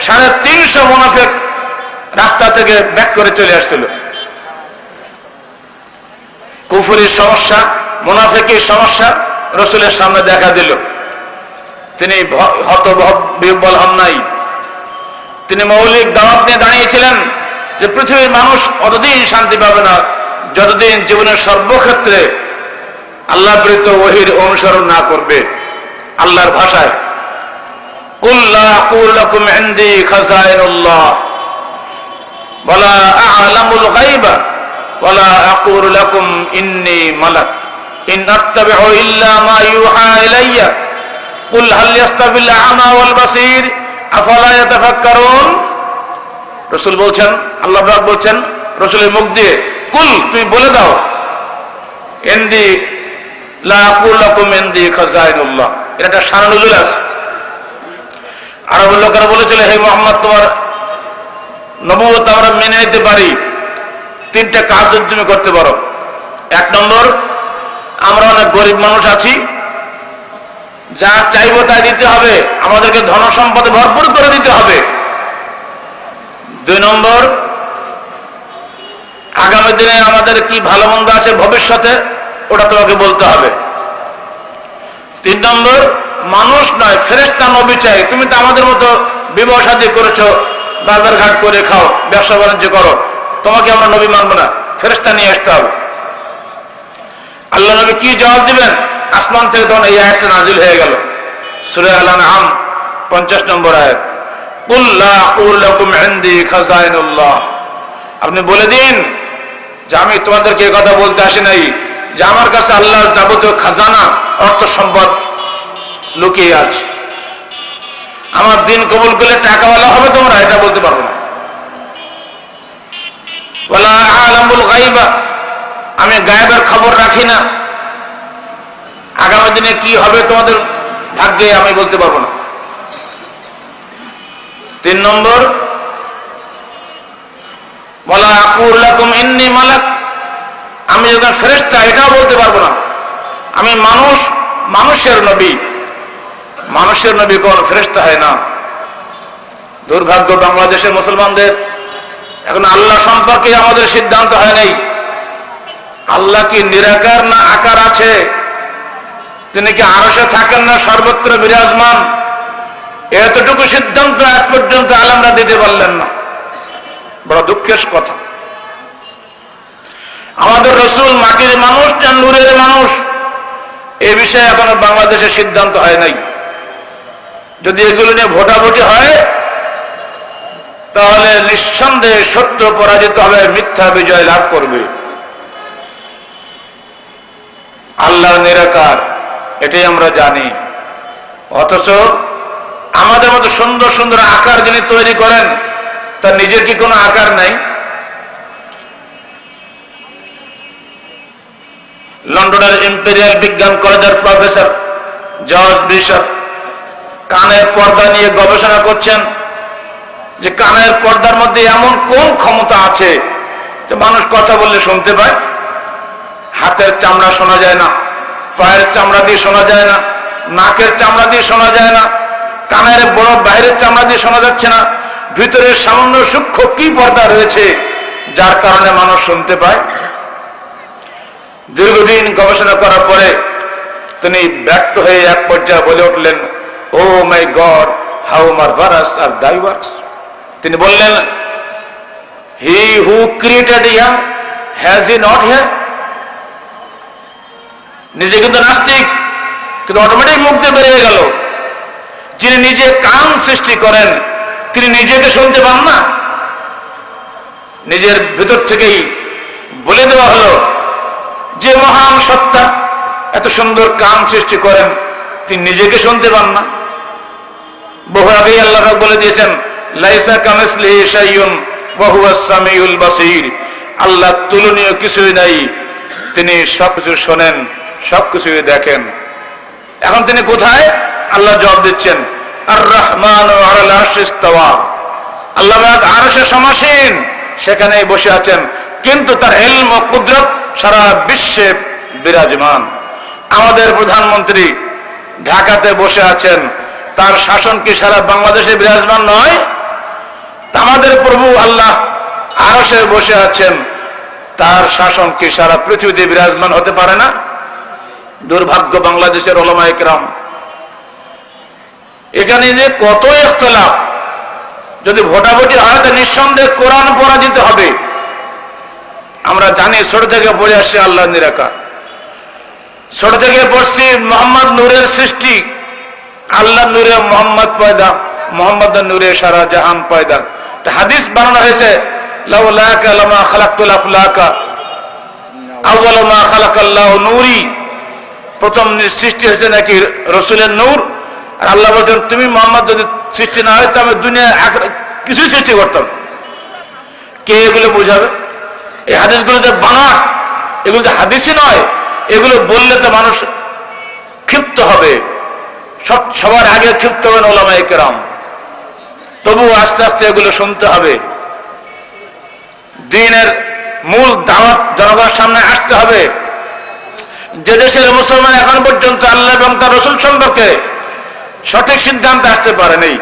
Speaker 1: 350 মুনাফিক রাস্তা থেকে ব্যাক করে চলে আসছিল। কুফরির সমস্যা, মুনাফিকের সমস্যা রসুলের সামনে দেখা দিল। তিনি হতবিহ্বল হন নাই। তিনি মৌলিক দাওয়াত নিয়ে দাঁড়িয়েছিলেন যে পৃথিবীর মানুষ অতদিন শান্তি পাবে না যতদিন জীবনের সর্বক্ষেত্রে আল্লাহ প্রেরিত ওহীর অনুসরণ না করবে। আল্লাহর ভাষায়, কুল লা আকুলু লাকুম ইনদি খাযাইনুল্লাহ ওয়ালা আ'লামুল গায়বা ওয়ালা আকুলু লাকুম ইন্নী মালাক ইন আত্তাবি'ু ইল্লা মা ইউহা ইলাইয়া কুল হাল ইয়াস্তাবিল আ'মা ওয়াল বাসীর আফালা ইয়াতাফাক্কারুন। রাসূল বলছেন, আল্লাহ পাক বলছেন রাসূলের মুখ দিয়ে, কুল, তুমি বলে দাও, ইনদি লা আকুলু লাকুম ইনদি খাযাইনুল্লাহ। এটা একটা শান নুজুল আছে। আরবের লোকেরা বলেছিল, হে মুহাম্মদ, তোমার নবুয়ত আমরা মেনে নিতে পারি, 3টা কাজ যদি তুমি করতে পারো। 1 নম্বর, আমরা অনেক গরিব মানুষ আছি, যা চাইবো তাই দিতে হবে, আমাদেরকে ধন সম্পদে ভরপুর করে দিতে হবে। 2 নম্বর, আগামী দিনে আমাদের কি ভালো মন্দ আছে ভবিষ্যতে, ওটা তোমাকে বলতে হবে। 3 নম্বর, মানুষ নয়, ফেরেশতা নবী চাই। তুমি তো আমাদের মতো বিবাহ শাদী করেছো, বাজার ঘাট করে খাও, ব্যবসা বাণিজ্য করো, তোমাকে আমরা নবী মানবো না, ফেরেশতা নিয়ে আসতে হবে। আল্লাহ নবী কি জবাব দিবেন? আসমান থেকে তখন এই আয়াতটা নাজিল হয়ে গেল, সূরা আল-আনআম 50 নম্বর আয়াত, কুল লা আকুলু লাকুম ইনদি খাযাইনুল্লাহ। আপনি বলে দিন যে আমি তোমাদেরকে এই কথা বলতে আসি নাই যে আমার কাছে আল্লাহর যাবতীয় খাজানা অর্থ সম্পদ লুকিয়ে আছে। আমার দিন কবুল করলে টাকাওয়ালা হবে তোমরা, এটা বলতে পারবো না। ওয়ালা আ'লামুল গায়বা, আমি গায়েবের খবর রাখি না, আগামী দিনে কি হবে তোমাদের ভাগ্যে আমি বলতে পারবো না। 3 নম্বর, ওয়ালা আকুলু লাকুম ইন্নী মালাক, আমি যখন ফেরেশতা এটাও বলতে পারবো না। আমি মানুষ, মানুষের নবী। মানুষের নবী কোন ফেরেশতা হয় না। দুর্ভাগ্য বাংলাদেশের মুসলমানদের, এখন আল্লাহ সম্পর্কে আমাদের সিদ্ধান্ত হয় নাই। আল্লাহ কি নিরাকার না আকার আছে? তিনি কি আরশে থাকেন না সর্বত্র বিরাজমান? এতটুকু সিদ্ধান্ত আজ পর্যন্ত আলেমরা দিতে পারলেন না। বড় দুঃখের কথা। আমাদের রাসূল মাটির মানুষ না নূরের মানুষ, এই বিষয়ে এখনো বাংলাদেশের সিদ্ধান্ত হয় নাই। যদি এগুলো নিয়ে ভোটাভুটি হয় তাহলে নিঃসন্দেহে সত্য পরাজিত হবে, মিথ্যা বিজয় লাভ করবে। আল্লাহ নিরাকার এটাই আমরা জানি, অথচ আমাদের মতো সুন্দর সুন্দর আকার যিনি তৈরি করেন তার নিজের কি কোনো আকার নাই? লন্ডনের ইম্পেরিয়াল বিজ্ঞান কলেজের প্রফেসর জর্জ বিশপ কানের পর্দা নিয়ে গবেষণা করছেন যে কানের পর্দার মধ্যে এমন কোন ক্ষমতা আছে যে মানুষ কথা বললে শুনতে পায়। হাতের চামড়া শোনা যায় না, পায়ের চামড়া দিয়ে শোনা যায় না, নাকের চামড়া দিয়ে শোনা যায় না, কানের বড় বাইরের চামড়া দিয়ে শোনা যাচ্ছে না, ভিতরে সামান্য সূক্ষ্ম কি পর্দা রয়েছে যার কারণে মানুষ শুনতে পায়। দীর্ঘদিন গবেষণা করার পরে তিনি ব্যর্থ হয়ে এক পর্যায়ে বলে উঠলেন, ও মাই গড, হাউ মারভারাস আর দাই ওয়ার্কস। তিনি বললেন, he who created ear has he not hear. নিজে কিন্তু নাস্তিক, কিন্তু অটোমেটিক মুখ দিয়ে বেরিয়ে গেল, যিনি নিজে কান সৃষ্টি করেন তিনি নিজেকে শুনতে পান না? নিজের ভিতর থেকেই বলে দেওয়া হলো যে মহান সত্তা এত সুন্দর কান সৃষ্টি করেন তিনি নিজেকে শুনতে পান না। বহু আগেই আল্লাহ বলে দিয়েছেন, লাইসা কামিসলিহি শাইউন ওয়া হুয়াস সামিউল বাসীর। আল্লাহ তুলনীয় কিছুই নাই, তিনি সবকিছু শোনেন, সবকিছুই দেখেন। এখন তিনি কোথায়? আল্লাহ জবাব দিচ্ছেন, আর রহমানু আলাল আরশি ইস্তাওয়া। আল্লাহ আরশে সমাসীন, সেখানেই বসে আছেন, কিন্তু তার ইলম ও কুদরত সারা বিশ্বে বিরাজমান। আমাদের প্রধানমন্ত্রী ঢাকাতে বসে আছেন, তার শাসন কি সারা বাংলাদেশে বিরাজমান নয়? আমাদের প্রভু আল্লাহ আরশে বসে আছেন, তার শাসন কি সারা পৃথিবীতে বিরাজমান হতে পারে না? দুর্ভাগ্য বাংলাদেশের উলামায়ে কেরাম, এখানে যে কত ইখতিলাফ। যদি ভোটাভুটি হয় তো নিঃসন্দেহে কোরআন পরাজিত হবে। আমরা জানি, ছোট থেকে পড়ে আসছি আল্লাহ নিরাকার, ছোট থেকে পড়ছি মোহাম্মদ নূরের সৃষ্টি, আল্লাহ নূরে মোহাম্মদ পয়দা, মোহাম্মদের নূরে সারা জাহান পয়দা। হাদিস বানানো হয়েছে, লাউলাকা লামা খালাকতুল আফলাকা আউয়ালু মা খালাকাল্লাহু নূরি। প্রথম সৃষ্টি হয়েছে নাকি রাসূলের নূর, আর আল্লাহ বলেন তুমি মোহাম্মদ যদি সৃষ্টি না হতো আমি দুনিয়া কিছু সৃষ্টি করতাম। কে এগুলো বোঝাবে? এই হাদিসগুলো যে বানান, এগুলো যে হাদিসই নয়, এগুলো বললে তো মানুষ ক্ষিপ্ত হবে। সবার আগে ক্ষিপ্ত হবেন উলামায়ে কেরাম, তবু আস্তে আস্তে এগুলো শুনতে হবে। দ্বীনের মূল দাওয়াত জনগণের সামনে আসতে হবে। যে দেশের মুসলমান এখন পর্যন্ত আল্লাহ এবং তার রাসূল সম্পর্কে সঠিক সিদ্ধান্ত আসতে পারেনি,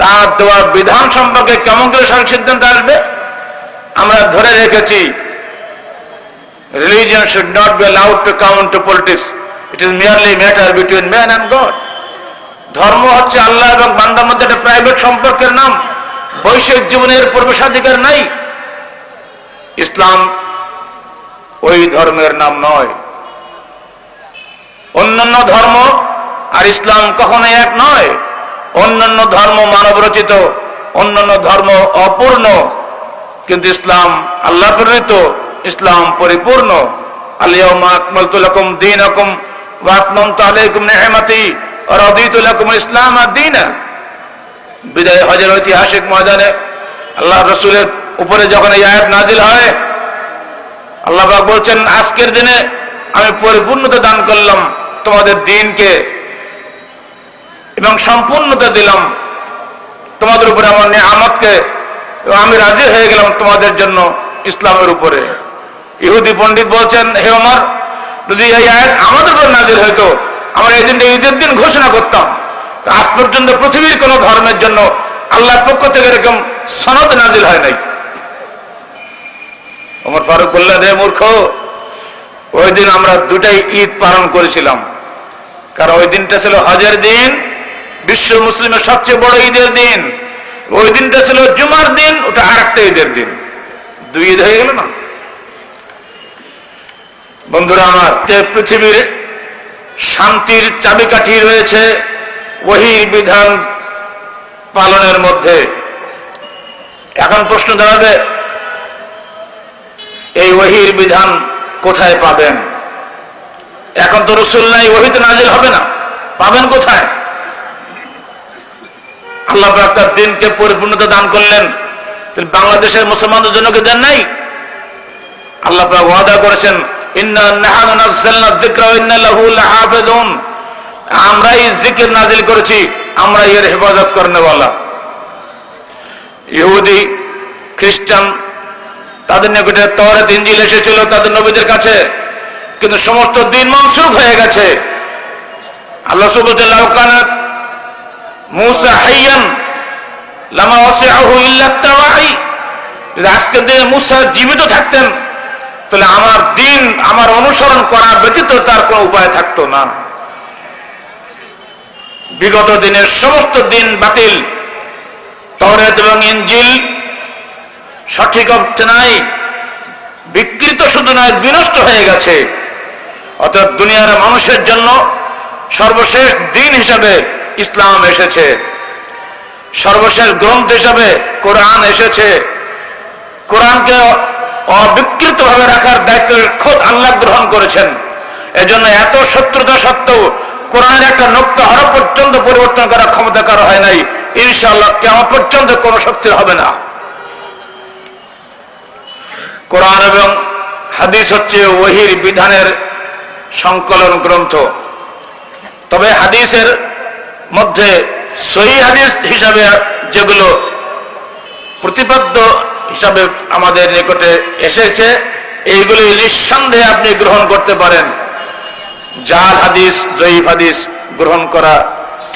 Speaker 1: তার দেওয়া বিধান সম্পর্কে কেমন করে সঠিক সিদ্ধান্ত আসবে? আমরা ধরে রেখেছি, religion should not be allowed to come into politics. It is merely a matter between man and God. ধর্ম হচ্ছে আল্লাহ এবং বান্দার মধ্যে একটা প্রাইভেট সম্পর্কের নাম, বৈশ্বিক জীবনের প্রবেশাধিকার নাই। ইসলাম ওই ধর্মের নাম নয়। অন্যান্য ধর্ম আর ইসলাম কখনোই এক নয়। অন্যান্য ধর্ম মানব রচিত, অন্যান্য ধর্ম অপূর্ণ, কিন্তু ইসলাম আল্লাহ প্রেরিত, ইসলাম পরিপূর্ণ। আল-ইয়াওমা আকমালতু লাকুম দীনাকুম ওয়া আতমামতু আলাইকুম নি'মাতি ওয়া রাদিতু লাকুমুল ইসলামা দীনা। বিদায় হজের ঐতিহাসিক ময়দানে আল্লাহ রাসূলের উপরে যখন এই আয়াত নাজিল হয়, আল্লাহ পাক বলছেন, আজকের দিনে আমি পরিপূর্ণতা দান করলাম তোমাদের দ্বীনকে এবং সম্পূর্ণতা দিলাম তোমাদের উপরে আমার নিয়ামতকে, এবং আমি রাজি হয়ে গেলাম তোমাদের জন্য ইসলামের উপরে। ইহুদি পণ্ডিত বলছেন, হে ওমর, যদি এই আয়াত আমাদের উপর নাজিল হইতো, আমরা এই দিনটা ঈদের দিন ঘোষণা করতাম। আজ পর্যন্ত পৃথিবীর কোন ধর্মের জন্য আল্লাহর পক্ষ থেকে এরকম সনদ নাজিল হয় নাই। ওমর ফারুক বললেন, হে মূর্খ, ওই দিন আমরা দুটাই ঈদ পালন করেছিলাম, কারণ ওই দিনটা ছিল হজের দিন, বিশ্ব মুসলিমের সবচেয়ে বড় ঈদের দিন। ওই দিনটা ছিল জুমার দিন, ওটা আরেকটা ঈদের দিন, দুই ঈদ হয়ে গেল না। বন্ধুরা আমার, যে পৃথিবীর শান্তির চাবিকাঠি রয়েছে ওহীর বিধান পালনের মধ্যে। এখন প্রশ্ন দাঁড়াবে, এই ওহীর বিধান কোথায় পাবেন? এখন তো রাসূল নাই, ওহী তো নাজিল হবে না, পাবেন কোথায়? আল্লাহ পাক তার দ্বীনকে পরিপূর্ণতা দান করলেন, বাংলাদেশের মুসলমানদের জন্য কি দেন নাই? আল্লাহ পাক ওয়াদা করেছেন, ইন্না নাহনু নাযালনা যিকরা ওয়া ইন্না লাহু লাহাফিজুন, আমরাই জিকির নাজিল করেছি, আমরা এর হেফাজত করনেওয়ালা। ইহুদি খ্রিস্টান তাদের নিকটে তাওরাত ইনজিল এসেছিল তাদের নবীদের কাছে, কিন্তু সমস্ত দিন মনসুখ হয়ে গেছে। আল্লাহ সুবহানাহু ওয়া তাআলা মূসা হাইয়ান লামা ওয়াসিআহু ইল্লা তাওয়াই, যদি আজকের দিনে মূসা জীবিত থাকতেন তাহলে আমার দিন, আমার অনুসরণ করা ব্যতীত তার কোনো উপায় থাকতো না। বিগত দিনের সমস্ত দিন বাতিল, তাওরাত এবং ইনজিল সঠিক অর্থে নাই, বিকৃত শুধু নয়, বিনষ্ট হয়ে গেছে। অর্থাৎ দুনিয়ার মানুষের জন্য সর্বশেষ দিন হিসাবে ইসলাম এসেছে, সর্বশেষ গ্রন্থ হিসাবে কোরআন এসেছে। কোরআনকে অবিকৃত ভাবে রাখার দায়িত্ব খোদ আল্লাহ গ্রহণ করেছেন। এজন্য এত শত্রুতা সত্ত্বেও কোরআনের একটা নোক্তা হরফ পর্যন্ত পরিবর্তন করার ক্ষমতা কারো হয় নাই। ইনশাআল্লাহ কিয়ামত পর্যন্ত কোনো শক্তির হবে না। কোরআন এবং হাদিস হচ্ছে ওহীর বিধানের সংকলন গ্রন্থ। তবে হাদিসের মধ্যে সহিহ হাদিস হিসাবে যেগুলো প্রতিপাদ্য হিসাবে আমাদের নিকটে এসেছে, এইগুলি নিঃসন্দেহে আপনি গ্রহণ করতে পারেন। জাল হাদিস, জয়ীফ হাদিস গ্রহণ করা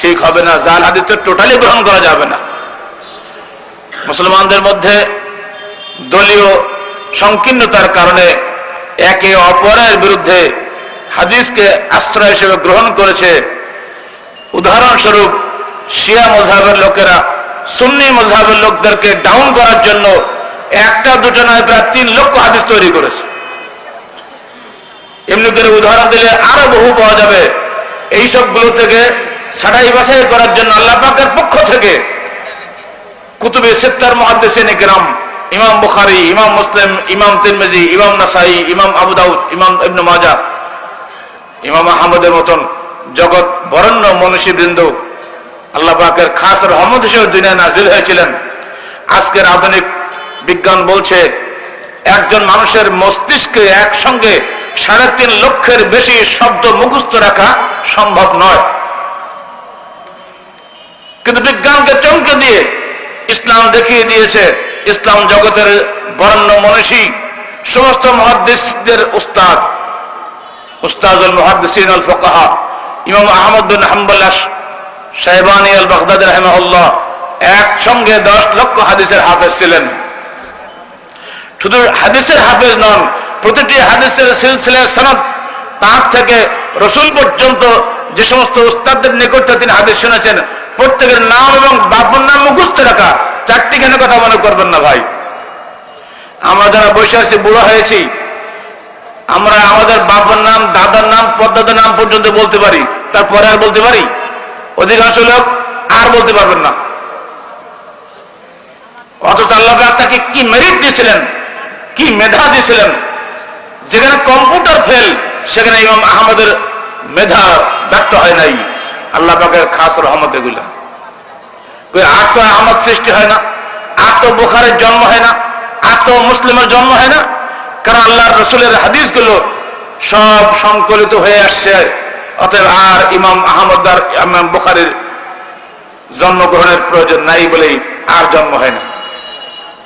Speaker 1: ঠিক হবে না। জাল হাদিস তো টোটালি গ্রহণ করা যাবে না। মুসলমানদের মধ্যে দলীয় সংকীর্ণতার কারণে একে অপরের বিরুদ্ধে হাদিসকে আশ্রয় হিসেবে গ্রহণ করেছে। উদাহরণস্বরূপ শিয়া মযহাবের লোকেরা সুন্নি মযহাবের লোকদেরকে ডাউন করার জন্য একটা দুটো নয় প্রায় 3 লক্ষ হাদিস তৈরি করেছে। এমনি করে উদাহরণ দিলে আরো বহু পাওয়া যাবে। এই সবগুলো থেকে ছাঁটাই বাছাই করার জন্য আল্লাহ পাকের পক্ষ থেকে কুতুবে সিত্তার মুহাদ্দিসিন ইকরাম, ইমাম বুখারী, ইমাম মুসলিম, ইমাম তিরমিজি, ইমাম নাসাই, ইমাম আবু দাউদ, ইমাম ইবনে মাজাহ, ইমাম আহমদের মতন জগৎ বরেণ্য মনীষীবৃন্দ আল্লাহ পাকের খাস রহমত হিসেবে দুনিয়ায় নাজিল হয়েছিলেন। আজকের আধুনিক বিজ্ঞান বলছে একজন মানুষের মস্তিষ্কে একসঙ্গে 3.5 লক্ষের বেশি শব্দ মুখস্থ রাখা সম্ভব নয়। কিন্তু বিজ্ঞানকে চমকে দিয়ে ইসলাম দেখিয়ে দিয়েছে, ইসলাম জগতের বরেণ্য মনীষী সমস্ত মুহাদ্দিসদের উস্তাদ, উস্তাদুল মুহাদ্দিসিন আল ফুকাহা ইমাম আহমদ বিন হাম্বল শাইবানী আল বাগদাদি রাহিমাহুল্লাহ একসঙ্গে 10 লক্ষ হাদিসের হাফেজ ছিলেন। শুধু হাদিসের হাফেজ নন, প্রতিটি হাদিসের সিলসিলা সনদ তার থেকে রাসূল পর্যন্ত যে সমস্ত উস্তাদদের নিকট তিনি হাদিস শুনেছেন প্রত্যেকের নাম এবং বাবার নাম মুখস্থ রাখা। 4টিখানে কথা মনে করবেন না ভাই। আমরা যারা বসে আছি, বুড়ো হয়েছি, আমরা আমাদের বাবার নাম, দাদার নাম, পরদাদার নাম পর্যন্ত বলতে পারি, তারপরে আর বলতে পারি? অধিকাংশ লোক আর বলতে পারবেন না। অথচ আল্লাহ তাকে কি মেরিট দিয়েছিলেন, কি মেধা দিয়েছিলেন। যেখানে কম্পিউটার ফেল, সেখানে ইমাম আহমদের মেধা ব্যক্ত হয় নাই। আল্লাহ পাকের খাস রহমত এগুলা। আর তো আহমদ সৃষ্টি হয় না, আর তো বুখারের জন্ম হয় না, আর তো মুসলিমের জন্ম হয় না। কারণ আল্লাহর রসুলের হাদিসগুলো সব সংকলিত হয়ে আসছে। অতএব আর ইমাম আহমদ আর ইমাম বুখারীর জন্মগ্রহণের প্রয়োজন নাই বলেই আর জন্ম হয় না।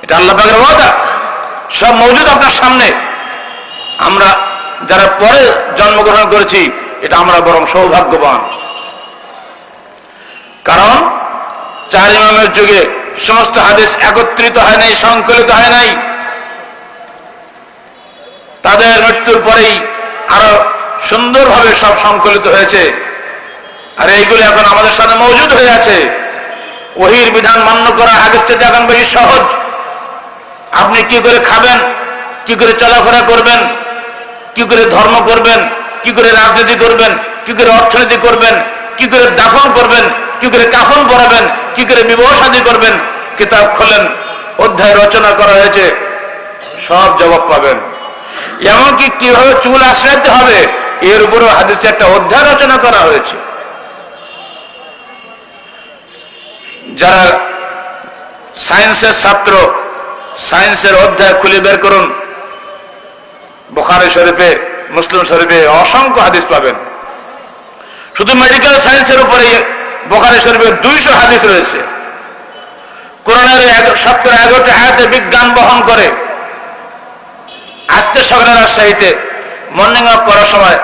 Speaker 1: এটা আল্লাহ পাকের ওয়াদা, সব মওজুদ আপনার সামনে। আমরা যারা পরে জন্মগ্রহণ করেছি, এটা আমরা বরং সৌভাগ্যবান। কারণ 4 ইমামের যুগে সমস্ত হাদিস একত্রিত হয় নাই, সংকলিত হয় নাই। তাদের মৃত্যুর পরেই আরো সুন্দরভাবে সব সংকলিত হয়েছে। আর এইগুলো এখন আমাদের সামনে মওজুদ হয়ে আছে। ওহীর বিধান মান্য করা আগের চেয়ে এখন বেশি সহজ। আপনি কি করে খাবেন, কি করে চলাফেরা করবেন, কি করে ধর্ম করবেন, কি করে রাজনীতি করবেন, কি করে অর্থনীতি করবেন, কি করে দাফন করবেন, কি করে কাফন পরাবেন, কি করে বিবাহ শাদী করবেন, কিতাব খোলেন, অধ্যায় রচনা করা হয়েছে, সব জবাব পাবেন। এমনকি কিভাবে চুল আশ্রাইতে হবে, এর উপরও হাদিসে একটা অধ্যায় রচনা করা হয়েছে। যারা সায়েন্সের ছাত্র, সায়েন্সের অধ্যায় খুলে বের করুন। বুখারী শরীফে, মুসলিম শরীফে অসংখ্য হাদিস পাবেন। শুধু মেডিকেল সায়েন্সের উপরে বুখারী শরীফে 200 হাদিস রয়েছে। কোরআনের 11টি আয়াতে বিজ্ঞান বহন করে। আজকে সকালে রাজশাহীতে মর্নিং ওয়াক করার সময়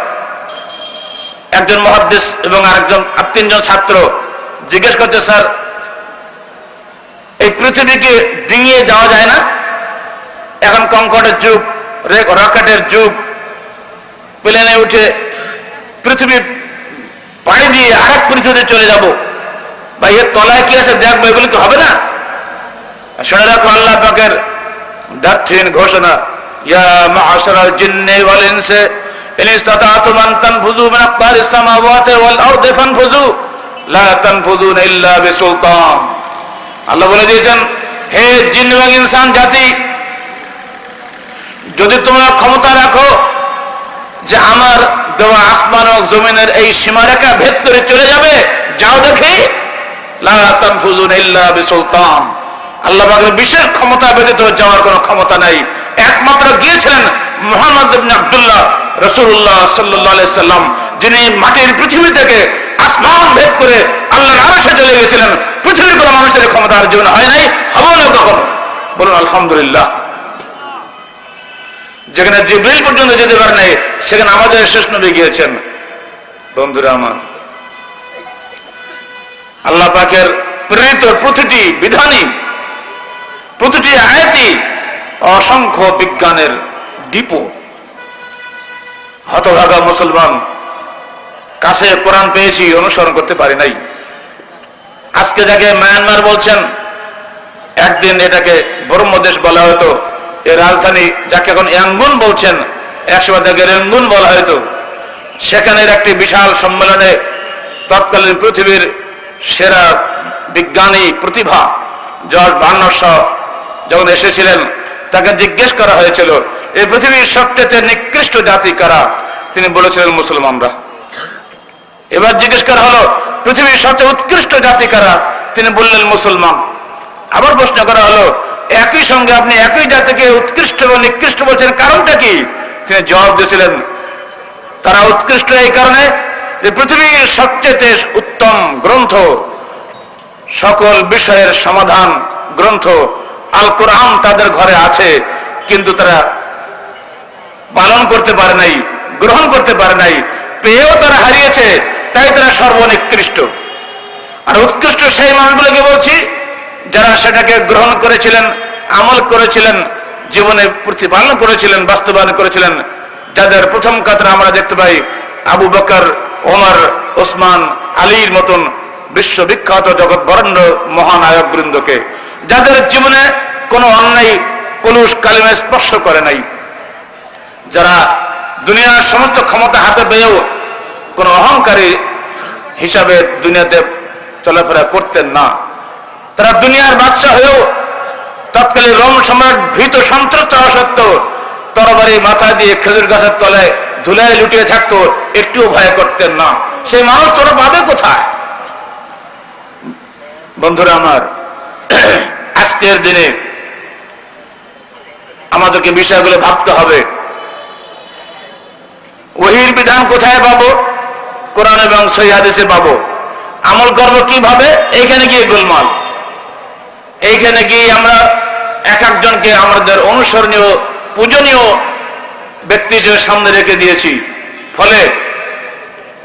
Speaker 1: একজন মুহাদ্দিস এবং আরেকজন 3জন ছাত্র জিজ্ঞেস করছে, স্যার এই পৃথিবীকে ডিঙিয়ে যাওয়া যায় না? এখন কঙ্করের যুগ, রকেটের যুগ, প্লেনে উঠে পৃথিবী পাড়ি দিয়ে আরেক পৃথিবীতে চলে যাব, বা এর তলায় কি আছে দেখবো, এগুলো কি হবে না? শুনে রাখো আল্লাহ পাকের দার্থহীন ঘোষণা, ইয়া মা'আশারাল জিন্নি ওয়াল ইনসি ইন ইসতাতা'তুম আন তানফুযু মিন আকতারিস সামাওয়াতি ওয়াল আরদি ফানফুযু লা তানফুযুনা ইল্লা বিসুলতান। আল্লাহ বলে দিয়েছেন, হে জিন এবং ইনসান জাতি, যদি তোমরা ক্ষমতা রাখো যে আমার দেওয়া আসমান ও জমিনের এই সীমারেখা ভেদ করে চলে যাবে, যাও দেখি। লা তানফুযুনা ইল্লা বিসুলতান। আল্লাহ পাকের বিশেষ ক্ষমতা ব্যতীত যাওয়ার কোনো ক্ষমতা নাই। একমাত্র গিয়েছিলেন মুহাম্মদ ইবনে আব্দুল্লাহ রাসূলুল্লাহ সাল্লাল্লাহু আলাইহি সাল্লাম, যিনি মাটির পৃথিবী থেকে আসমান ভেদ করে আল্লাহর আরশে চলে গেছিলেন। পৃথিবীর কোনো মানুষের ক্ষমতা আর জীবনে হয় নাই, হবে না কখনো। বলুন আলহামদুলিল্লাহ। যেখানে জিবরিল পর্যন্ত যেতে পারে নাই, সেখানে আমাদের শেষ নবী গিয়েছেন। বন্ধুরা আমার, আল্লাহ পাকের প্রেরিত প্রতিটি বিধানই, প্রতিটি আয়াতই অসংখ্য বিজ্ঞানের ডিপো। হতভাগা মুসলমান, কাছে কোরআন পেয়েছি, অনুসরণ করতে পারি নাই। আজকে যাকে মায়ানমার বলছেন, একদিন এটাকে ব্রহ্মদেশ বলা হতো। এর রাজধানী যাকে এখন ইয়াঙ্গুন বলছেন, একসময় তাকে রেঙ্গুন বলা হতো। সেখানের একটি বিশাল সম্মেলনে তৎকালীন পৃথিবীর সেরা বিজ্ঞানী প্রতিভা জর্জ বার্নার্ড শ যখন এসেছিলেন, তাকে জিজ্ঞেস করা হয়েছিল এই পৃথিবীর সবচেয়ে নিকৃষ্ট জাতি কারা? তিনি বলেছিলেন মুসলমানরা। এবার জিজ্ঞেস করা হলো পৃথিবীর সবচেয়ে উৎকৃষ্ট জাতি কারা? তিনি বললেন মুসলমান। আবার প্রশ্ন করা হলো একই সঙ্গে আপনি একই জাতিকে উৎকৃষ্ট এবং নিকৃষ্ট বলছেন, কারণটা কি? তিনি জবাব দিয়েছিলেন, তারা উৎকৃষ্ট এই কারণে যে পৃথিবীর সবচেয়ে উত্তম গ্রন্থ, সকল বিষয়ের সমাধান গ্রন্থ আল কোরআন তাদের ঘরে আছে, কিন্তু তারা পালন করতে পারে নাই, গ্রহণ করতে পারে নাই, পেয়েও তারা হারিয়েছে, তাই তারা সর্বনিকৃষ্ট। আর উৎকৃষ্ট সেই মানুষগুলোকে বলছি যারা সেটাকে গ্রহণ করেছিলেন, আমল করেছিলেন, জীবনে প্রতিপালন করেছিলেন, বাস্তবায়ন করেছিলেন, যাদের প্রথম কাতারে আমরা দেখতে পাই আবু বকর, ওমর, ওসমান, আলীর মতন বিশ্ববিখ্যাত জগৎ বরেণ্য মহানায়ক বৃন্দকে, যাদের জীবনে কোনো অন্যায় কলুষ কালিমা স্পর্শ করে নাই, যারা দুনিয়ার সমস্ত ক্ষমতা হাতে পেয়েও কোন অহংকারী হিসাবে দুনিয়াতে চলাফেরা করতেন না। তারা দুনিয়ার বাদশা হয়েও তৎকালীন রোম সম্রাট ভীত সন্ত্রস্ত হওয়া সত্ত্বেও তরবারি মাথা দিয়ে খেজুর গাছের তলায় ধুলায় লুটিয়ে থাকতো, একটুও ভয় করতেন না। সেই মানুষ তোরা পাবে কোথায়? বন্ধুরা আমার, আজকের দিনে আমাদেরকে বিষয়গুলো ভাবতে হবে। ওহীর বিধান কোথায় পাবো? কোরআন এবং সহিহ হাদিসে পাবো। আমল করবো কিভাবে? এইখানে গিয়ে গোলমাল। এইখানে গিয়ে আমরা এক একজনকে আমাদের অনুসরণীয় পূজনীয় ব্যক্তি হিসেবে সামনে রেখে দিয়েছি। ফলে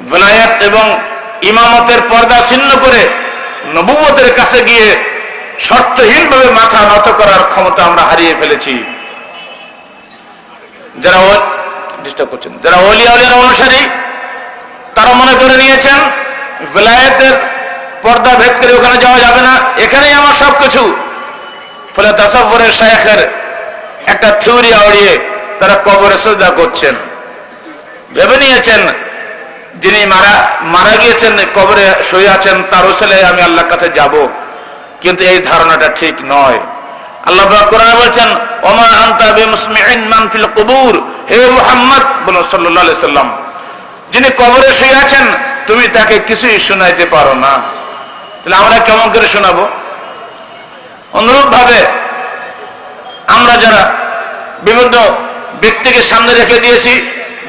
Speaker 1: ভেলায়েত এবং ইমামতের পর্দা ছিন্ন করে নবুয়তের কাছে গিয়ে শর্তহীনভাবে মাথা নত করার ক্ষমতা আমরা হারিয়ে ফেলেছি। যারা ওলিয়া আউলিয়ার অনুসারী তারা মনে করে নিয়েছেন ভেলায়েতের পর্দা ভেদ করে ওখানে যাওয়া যাবে না, এখানেই আমার সবকিছু। ফলে তাসাউফের শায়েখের একটা থিওরি আওড়িয়ে তারা কবরে সিজদা করছেন। ভেবে নিয়েছেন যিনি মারা গিয়েছেন, কবরে শুয়ে আছেন, তার ওসিলে আমি আল্লাহর কাছে যাব। কিন্তু এই ধারণাটা ঠিক নয়। আল্লাহ পাক কোরআনে বলেছেন, ওমা আনতা বিমুসমিইন মান ফিল কুবুর, হে মুহাম্মদ বলুন সাল্লাল্লাহু আলাইহি সাল্লাম, যিনি কবরে শুয়ে আছেন তুমি তাকে কিছুই শোনাইতে পারো না। তাহলে আমরা কেমন করে শোনাবো? অনুরূপ ভাবে আমরা যারা বিভিন্ন ব্যক্তিকে সামনে রেখে দিয়েছি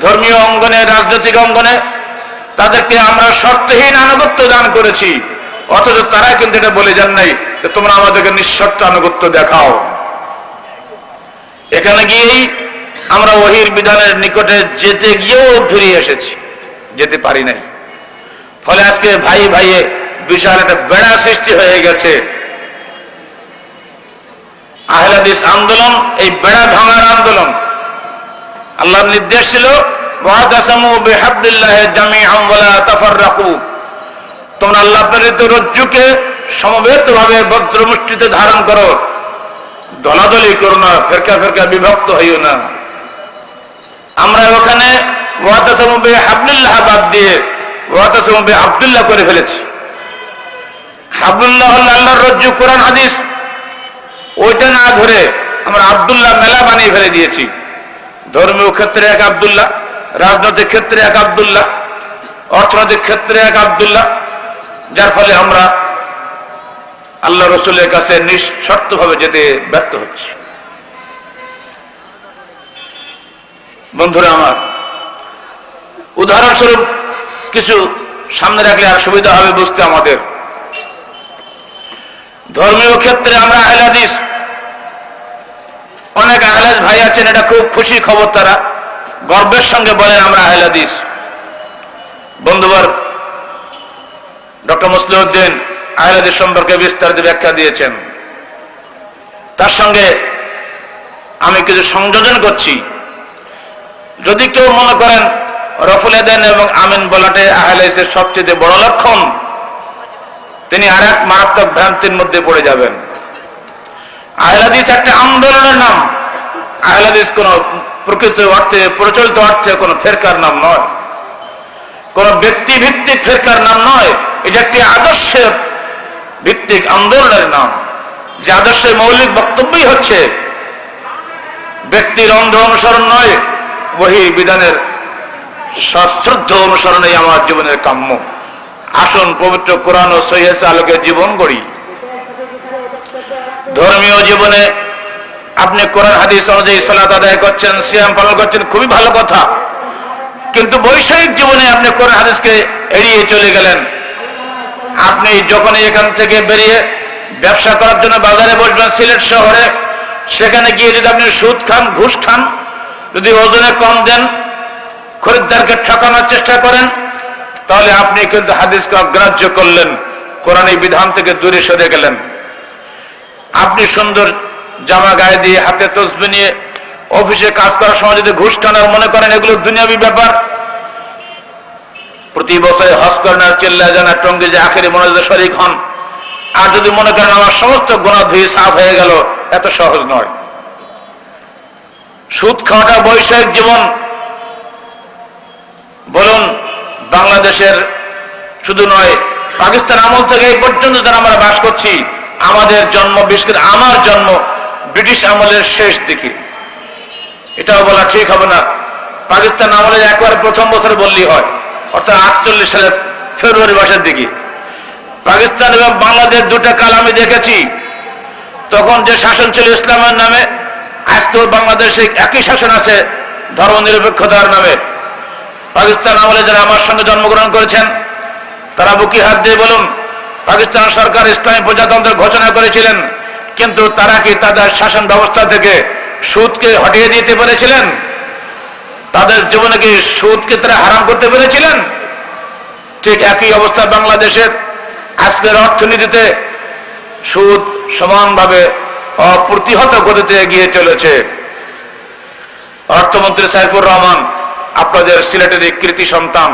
Speaker 1: ধর্মীয় অঙ্গনে, রাজনৈতিক অঙ্গনে, তাদেরকে আমরা শর্তহীন আনুগত্য দান করেছি, অথচ তারা কিন্তু এটা বলে যান নাই যে তোমরা আমাদেরকে নিঃশর্ত আনুগত্য দেখাও। এখানে গিয়েই আমরা ওহীর বিধানের নিকটে যেতে গিয়েও ফিরিয়ে এসেছি, যেতে পারি নাই। ফলে আজকে ভাই ভাইয়ে বিশাল একটা বেড়া সৃষ্টি হয়ে গেছে। আহলে হাদিস আন্দোলন এই বেড়া ভাঙার আন্দোলন। আল্লাহর নির্দেশ ছিল ওয়াতাসামু বিহাবলিল্লাহি জামিআন ওয়া লা তাফাররাকু, তোমরা আল্লাহ প্রেরিত রজ্জুকে সমবেতভাবে বজ্র মুষ্টিতে ধারণ করো, দলাদলি করো না, ফেরকা ফেরকা বিভক্ত হইও না। আমরা ওখানে ওয়াতাসামু বিহাবলিল্লাহ বাদ দিয়ে ওয়াতাসামু বিআব্দুল্লাহ করে ফেলেছি। হাবলুল্লাহ হল আল্লাহর রজ্জু, কোরআন হাদিস, ওইটা না ধরে আমরা আব্দুল্লাহ মেলা বানিয়ে ফেলে দিয়েছি। ধর্মীয় ক্ষেত্রে এক আব্দুল্লাহ, রাজনৈতিক ক্ষেত্রে এক আব্দুল্লাহ, অর্থনৈতিক ক্ষেত্রে এক আব্দুল্লাহ, যার ফলে আমরা আল্লাহ রসুলের কাছে নিঃশর্তভাবে যেতে ব্যর্থ হচ্ছি। বন্ধুরা আমার, উদাহরণস্বরূপ কিছু সামনে রাখলে আর সুবিধা হবে বুঝতে আমাদের। ধর্মীয় ক্ষেত্রে আমরা আহলে হাদিস, অনেক আহলে হাদিস ভাই আছেন, এটা খুব খুশি খবর, তারা গর্বের সঙ্গে বলেন আমরা আহলে হাদিস। বন্ধুবর ডক্টর মুসলিউদ্দিন আহলে হাদিস সম্পর্কে বিস্তারিত ব্যাখ্যা দিয়েছেন। তার সঙ্গে আমি কিছু সংযোজন করছি। যদি কেউ মনে করেন রফুল এদেন এবং আমিন বলাটে আহলে হাদিসের সবচেয়ে বড় লক্ষণ, তিনি আর এক মারাত্মক ভ্রান্তির মধ্যে পড়ে যাবেন। আহলে হাদিস একটা আন্দোলনের নাম। আহলে হাদিস কোন প্রকৃত অর্থে, প্রচলিত অর্থে কোন ফেরকার নাম নয়, কোন ব্যক্তি ভিত্তিক ফেরকার নাম নয়। এটা একটি আদর্শের ভিত্তিক আন্দোলনের নাম, যে আদর্শের মৌলিক বক্তব্যই হচ্ছে ব্যক্তির অন্ধ অনুসরণ নয়, ওহীর বিধানের সশ্রদ্ধ অনুসরণই আমার জীবনের কাম্য। আসুন পবিত্র কোরআন ও সহিহ আলোকে জীবন গড়ি। ধর্মীয় জীবনে আপনি কোরআন হাদিস অনুযায়ী সালাত আদায় করছেন, সিয়াম পালন করছেন, খুবই ভালো কথা। কিন্তু বৈষয়িক জীবনে আপনি কোরআন হাদিসকে এড়িয়ে চলে গেলেন। আপনি যখনই এখান থেকে বেরিয়ে ব্যবসা করার জন্য বাজারে বসবেন সিলেট শহরে, সেখানে গিয়ে যদি আপনি সুদ খান, ঘুষ খান, যদি ওজনে কম দেন, খরিদ্দারকে ঠকানোর চেষ্টা করেন, তাহলে আপনি কিন্তু হাদিসকে অগ্রাহ্য করলেন, কোরআনী বিধান থেকে দূরে সরে গেলেন। আপনি সুন্দর জামা গায়ে দিয়ে, হাতে তসবিহ নিয়ে অফিসে কাজ করার সময় যদি ঘুষ খান আর মনে করেন এগুলো দুনিয়াবি ব্যাপার, প্রতি বছরে হজ করেন আর চিল্লা জানা টঙ্গি যে আখেরি মোনাজাতে শরীক হন, আর যদি মনে করেন আমার সমস্ত গুনাহ ধুয়ে সাফ হয়ে গেল, এত সহজ নয়। সুদ খাওয়াটা বৈষয়িক জীবন, বলুন, বাংলাদেশের শুধু নয়, পাকিস্তান আমল থেকে এই পর্যন্ত যারা আমরা বাস করছি, আমাদের জন্ম, বিশেষ করে আমার জন্ম ব্রিটিশ আমলের শেষ দিকে। এটাও বলা ঠিক হবে না। পাকিস্তান আমলের একবারে প্রথম বছর বললেই হয়, অর্থাৎ 48 সালের ফেব্রুয়ারি মাসের দিকে। পাকিস্তান এবং বাংলাদেশ দুটা কাল আমি দেখেছি। তখন যে শাসন ছিল ইসলামের নামে, আজকেও বাংলাদেশে একই শাসন আছে ধর্মনিরপেক্ষতার নামে। পাকিস্তান আমলে যারা আমার সঙ্গে জন্মগ্রহণ করেছেন তারা বুকি হাত দিয়ে বলুন, পাকিস্তান সরকার ইসলামী প্রজাতন্ত্রের ঘোষণা করেছিলেন, কিন্তু তারা কি তাদের শাসন ব্যবস্থা থেকে সুদকে হটিয়ে দিতে পেরেছিলেন? তাদের জীবনে কি সুদকে তারা হারাম করতে পেরেছিলেন? ঠিক একই অবস্থা বাংলাদেশের। আজকের অর্থনীতিতে সুদ সমানভাবে অপ্রতিহত গতিতে এগিয়ে চলেছে। অর্থমন্ত্রী সাইফুর রহমান আপনাদের সিলেটের কৃতি সন্তান।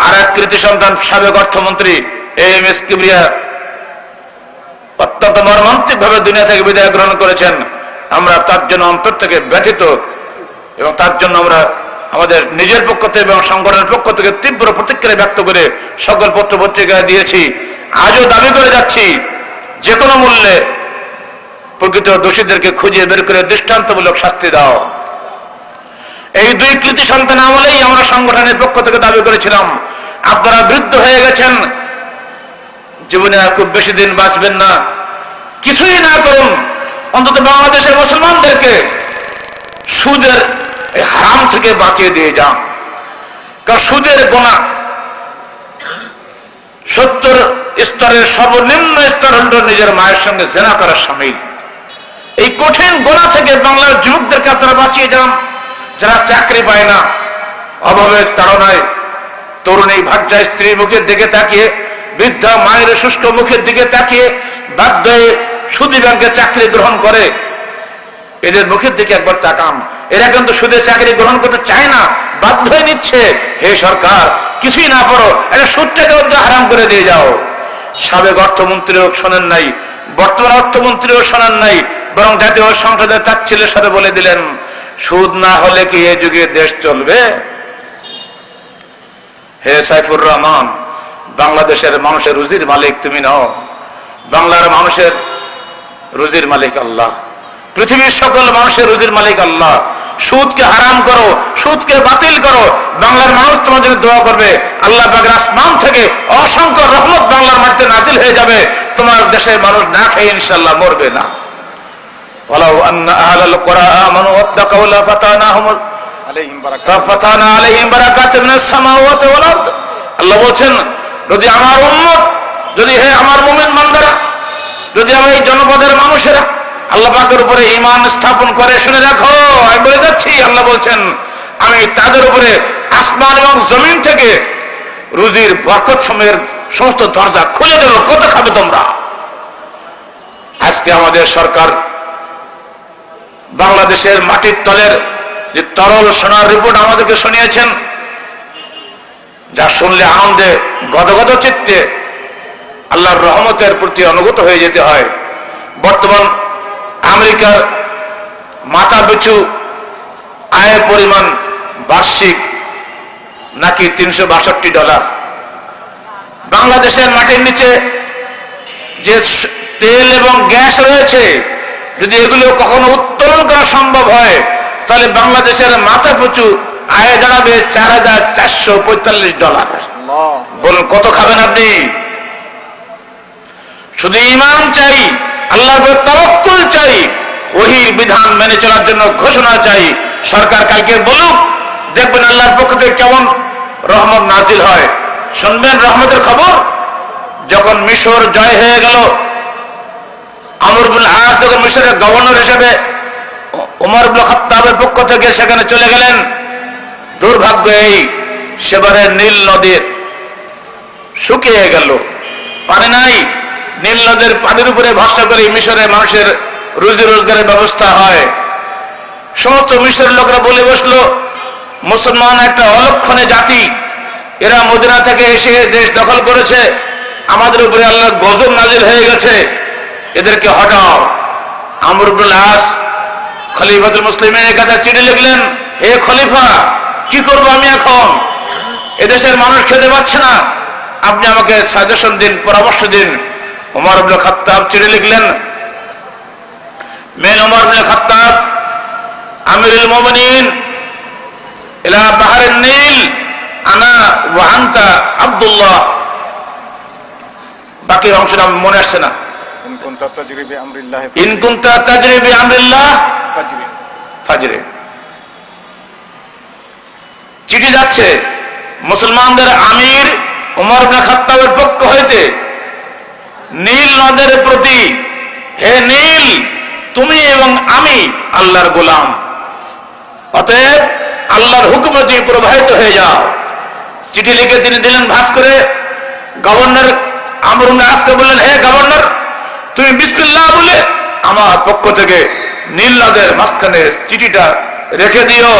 Speaker 1: আর এক কৃতি সন্তান সাবেক অর্থমন্ত্রী এম.এস. কিবরিয়া অত্যন্ত মর্মান্তিক ভাবে দুনিয়া থেকে বিদায় গ্রহণ করেছেন। আমরা তার জন্য অন্তর থেকে ব্যথিত এবং তার জন্য আমরা আমাদের নিজের পক্ষ থেকে এবং সংগঠনের পক্ষ থেকে তীব্র প্রতিক্রিয়া ব্যক্ত করে সকল পত্র পত্রিকায় দিয়েছি। আজও দাবি করে যাচ্ছি, যে কোনো মূল্যে প্রকৃত দোষীদেরকে খুঁজে বের করে দৃষ্টান্তমূলক শাস্তি দাও। এই দুই কৃতি সন্তান আমলেই আমরা সংগঠনের পক্ষ থেকে দাবি করেছিলাম, আপনারা বৃদ্ধ হয়ে গেছেন, জীবনে আর খুব বেশি দিন বাঁচবেন না, কিছুই না করুন, অন্তত বাংলাদেশের মুসলমানদেরকে সুদের হারাম থেকে বাঁচিয়ে দিয়ে যান। কারণ সুদের গোনা 70 স্তরের সর্বনিম্ন স্তর হল নিজের মায়ের সঙ্গে জেনা করার শামিল। এই কঠিন গোনা থেকে বাংলার যুবকদেরকে আপনারা বাঁচিয়ে যান। যারা চাকরি পায় না, অভাবের তাড়নায় তরুণী ভাগ্যা স্ত্রীর মুখের দিকে তাকিয়ে, বৃদ্ধা মায়ের শুষ্ক মুখের দিকে তাকিয়ে বাধ্য হয়ে সুদী ব্যাংকে চাকরি গ্রহণ করে, এদের মুখের দিকে একবার তাকান। এরা কিন্তু সুদে চাকরি গ্রহণ করতে চায় না, বাধ্য হয়ে নিচ্ছে। হে সরকার, কিছুই না পারো, এটা সুদটাকে হারাম করে দিয়ে যাও। সাবেক অর্থমন্ত্রীও শোনেন নাই, বর্তমান অর্থমন্ত্রীও শোনেন নাই, বরং জাতীয় সংসদে তাচ্ছিল্যের সাথে বলে দিলেন, সুদ না হলে কি এ যুগে দেশ চলবে? হে সাইফুর রহমান, বাংলাদেশের মানুষের রুজির মালিক তুমি নও, বাংলার মানুষের রুজির মালিক আল্লাহ। পৃথিবীর সকল মানুষের রুজির মালিক আল্লাহ। সুদকে হারাম করো, সুদকে বাতিল করো, বাংলার মানুষ তোমার জন্য দোয়া করবে। আল্লাহ পাকের আসমান থেকে অসংখ্য রহমত বাংলার মাটিতে নাজিল হয়ে যাবে। তোমার দেশের মানুষ না খেয়ে ইনশাআল্লাহ মরবে না। ওয়ালাউ আন্না আহলাল কুরআ আমানু ওয়াত্তাকাউ লাফাতানা আলাইহিম বারাকাতিন মিনাস সামাওয়াতি ওয়াল আরদ। আল্লাহ বলেন, যদি আমার উম্মত, যদি হে আমার মুমিন বান্দারা, যদি আমার এই জনপদের মানুষেরা আল্লাহ পাকের উপরে ঈমান স্থাপন করে, শুনে রাখো আমি বলে যাচ্ছি, আল্লাহ বলছেন আমি তাদের উপরে আসমান এবং জমিন থেকে রুজির বরকত সময়ের সমস্ত দরজা খুলে দেব। কত খাবে তোমরা? আজকে আমাদের সরকার বাংলাদেশের মাটির তলের যে তরল সোনার রিপোর্ট আমাদেরকে শুনিয়েছেন, যা শুনলে আনন্দে গদগদ চিত্তে আল্লাহর রহমতের প্রতি অনুগত হয়ে যেতে হয়। বর্তমান আমেরিকার মাথা পিছু আয়ের পরিমাণ বার্ষিক নাকি $362। বাংলাদেশের মাটির নিচে যে তেল এবং গ্যাস রয়েছে, যদি এগুলো কখনো উত্তোলন করা সম্ভব হয়, তাহলে বাংলাদেশের মাথা পিছু আয় দাঁড়াবে $4,445। বলুন কত খাবেন আপনি? শুধু ঈমান চাই, আল্লাহর উপর তাওয়াক্কুল চাই, ওহীর বিধান মেনে চলার জন্য ঘোষণা চাই। সরকার কালকে বলুক, দেখবেন আল্লাহর পক্ষ থেকে কেমন রহমত নাজিল হয়। শুনবেন রহমতের খবর। যখন মিশর জয় হয়ে গেল, আমর ইবনে আস যখন মিশরের গভর্নর হিসেবে ওমর ইবনে খাত্তাবের পক্ষ থেকে সেখানে চলে গেলেন, দুর্ভাগ্য এই সেবারের নীল নদীর শুকিয়ে গেল, পানি নাই। নীল নদের পানির উপরে ভরসা করে মিশরের মানুষের রুজি রোজগারের ব্যবস্থা হয়। সমস্ত মিশরের লোকরা বলে বসলো, মুসলমান একটা অলক্ষণে জাতি, এরা মদিনা থেকে এসে দেশ দখল করেছে, আমাদের উপরে আল্লাহর গজব নাজিল হয়ে গেছে, এদেরকে হটাও। আমর ইবনে আস খলিফাতুল মুসলিমিনের কাছে চিঠি লিখলেন, হে খলিফা, কি করব আমি এখন? এদেশের মানুষ খেতে পাচ্ছে না, আপনি আমাকে সাজেশন দিন, পরামর্শ দিন। ওমর ইবনে খাত্তাব চিঠি লিখলেন, মেন ওমর ইবনে খাত্তাব আমিরুল মুমিনিন ইলা বাহরিন নীল আনা ওয়া আনতা আব্দুল্লাহ। বাকি অংশটা মনে আসছে না। ইন কুনতা তাজরি বিআমরিল্লাহ ফাজরি। চিঠি যাচ্ছে মুসলমানদের আমির ওমর ইবনে খাত্তাবের পক্ষ হইতে নীল নদের প্রতি, হে নীল, তুমি এবং আমি আল্লাহর গোলাম, অতএব আল্লাহর হুকুমে তুমি প্রবাহিত হয়ে যাও। চিঠি লিখে তিনি দিলেন ভাঁজ করে। গভর্নর আমর ইবনে আসকে বললেন, হে গভর্নর, তুমি বিসমিল্লাহ বলে আমার পক্ষ থেকে নীল নদের মাঝখানে চিঠিটা রেখে দিও।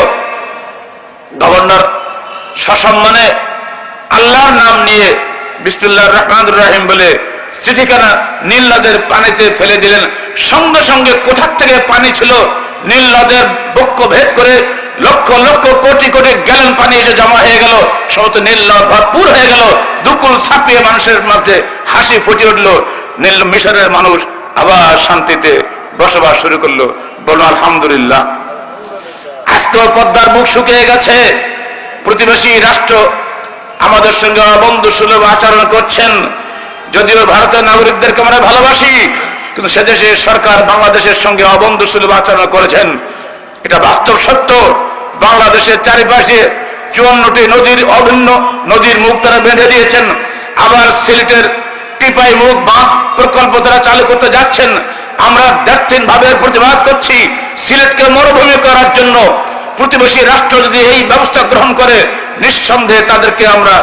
Speaker 1: গভর্নর সসম্মানে আল্লাহর নাম নিয়ে বিসমিল্লাহির রহমানির রহিম বলে চিঠিখানা নীল নদের পানিতে ফেলে দিলেন। সঙ্গে সঙ্গে কোথার থেকে পানি ছিল নীল নদের বক্ষ ভেদ করে লক্ষ লক্ষ কোটি কোটি গ্যালন পানি এসে জমা হয়ে গেল। সমস্ত নীল নদ ভরপুর হয়ে গেল। দুকুল ছাপিয়ে মানুষের মধ্যে হাসি ফুটে উঠল। নীল মিশরের মানুষ আবার শান্তিতে বসবাস শুরু করলো। বলুন আলহামদুলিল্লাহ। আজকেও পদ্মার বুক শুকিয়ে গেছে। প্রতিবেশী রাষ্ট্র আমাদের সঙ্গে অবন্ধু সুলভ আচরণ করছেন। যদিও ভারতের নাগরিকদেরকে আমরা ভালোবাসি, কিন্তু সেদেশের সরকার বাংলাদেশের সঙ্গে অবন্ধু সুলভ আচরণ করেছেন, এটা বাস্তব সত্য। বাংলাদেশের চারিপাশে 54টি নদীর অভিন্ন নদীর মুখ তারা বেঁধে দিয়েছেন। আবার সিলেটের টিপাই মুখ বাঁধ প্রকল্প তারা চালু করতে যাচ্ছেন। আমরা দাক্ষিণ ভাবে প্রতিবাদ করছি সিলেটকে মরুভূমি করার জন্য। প্রতিবেশী রাষ্ট্র যদি এই ব্যবস্থা গ্রহণ করে, নিঃসন্দেহে তাদেরকে আমরা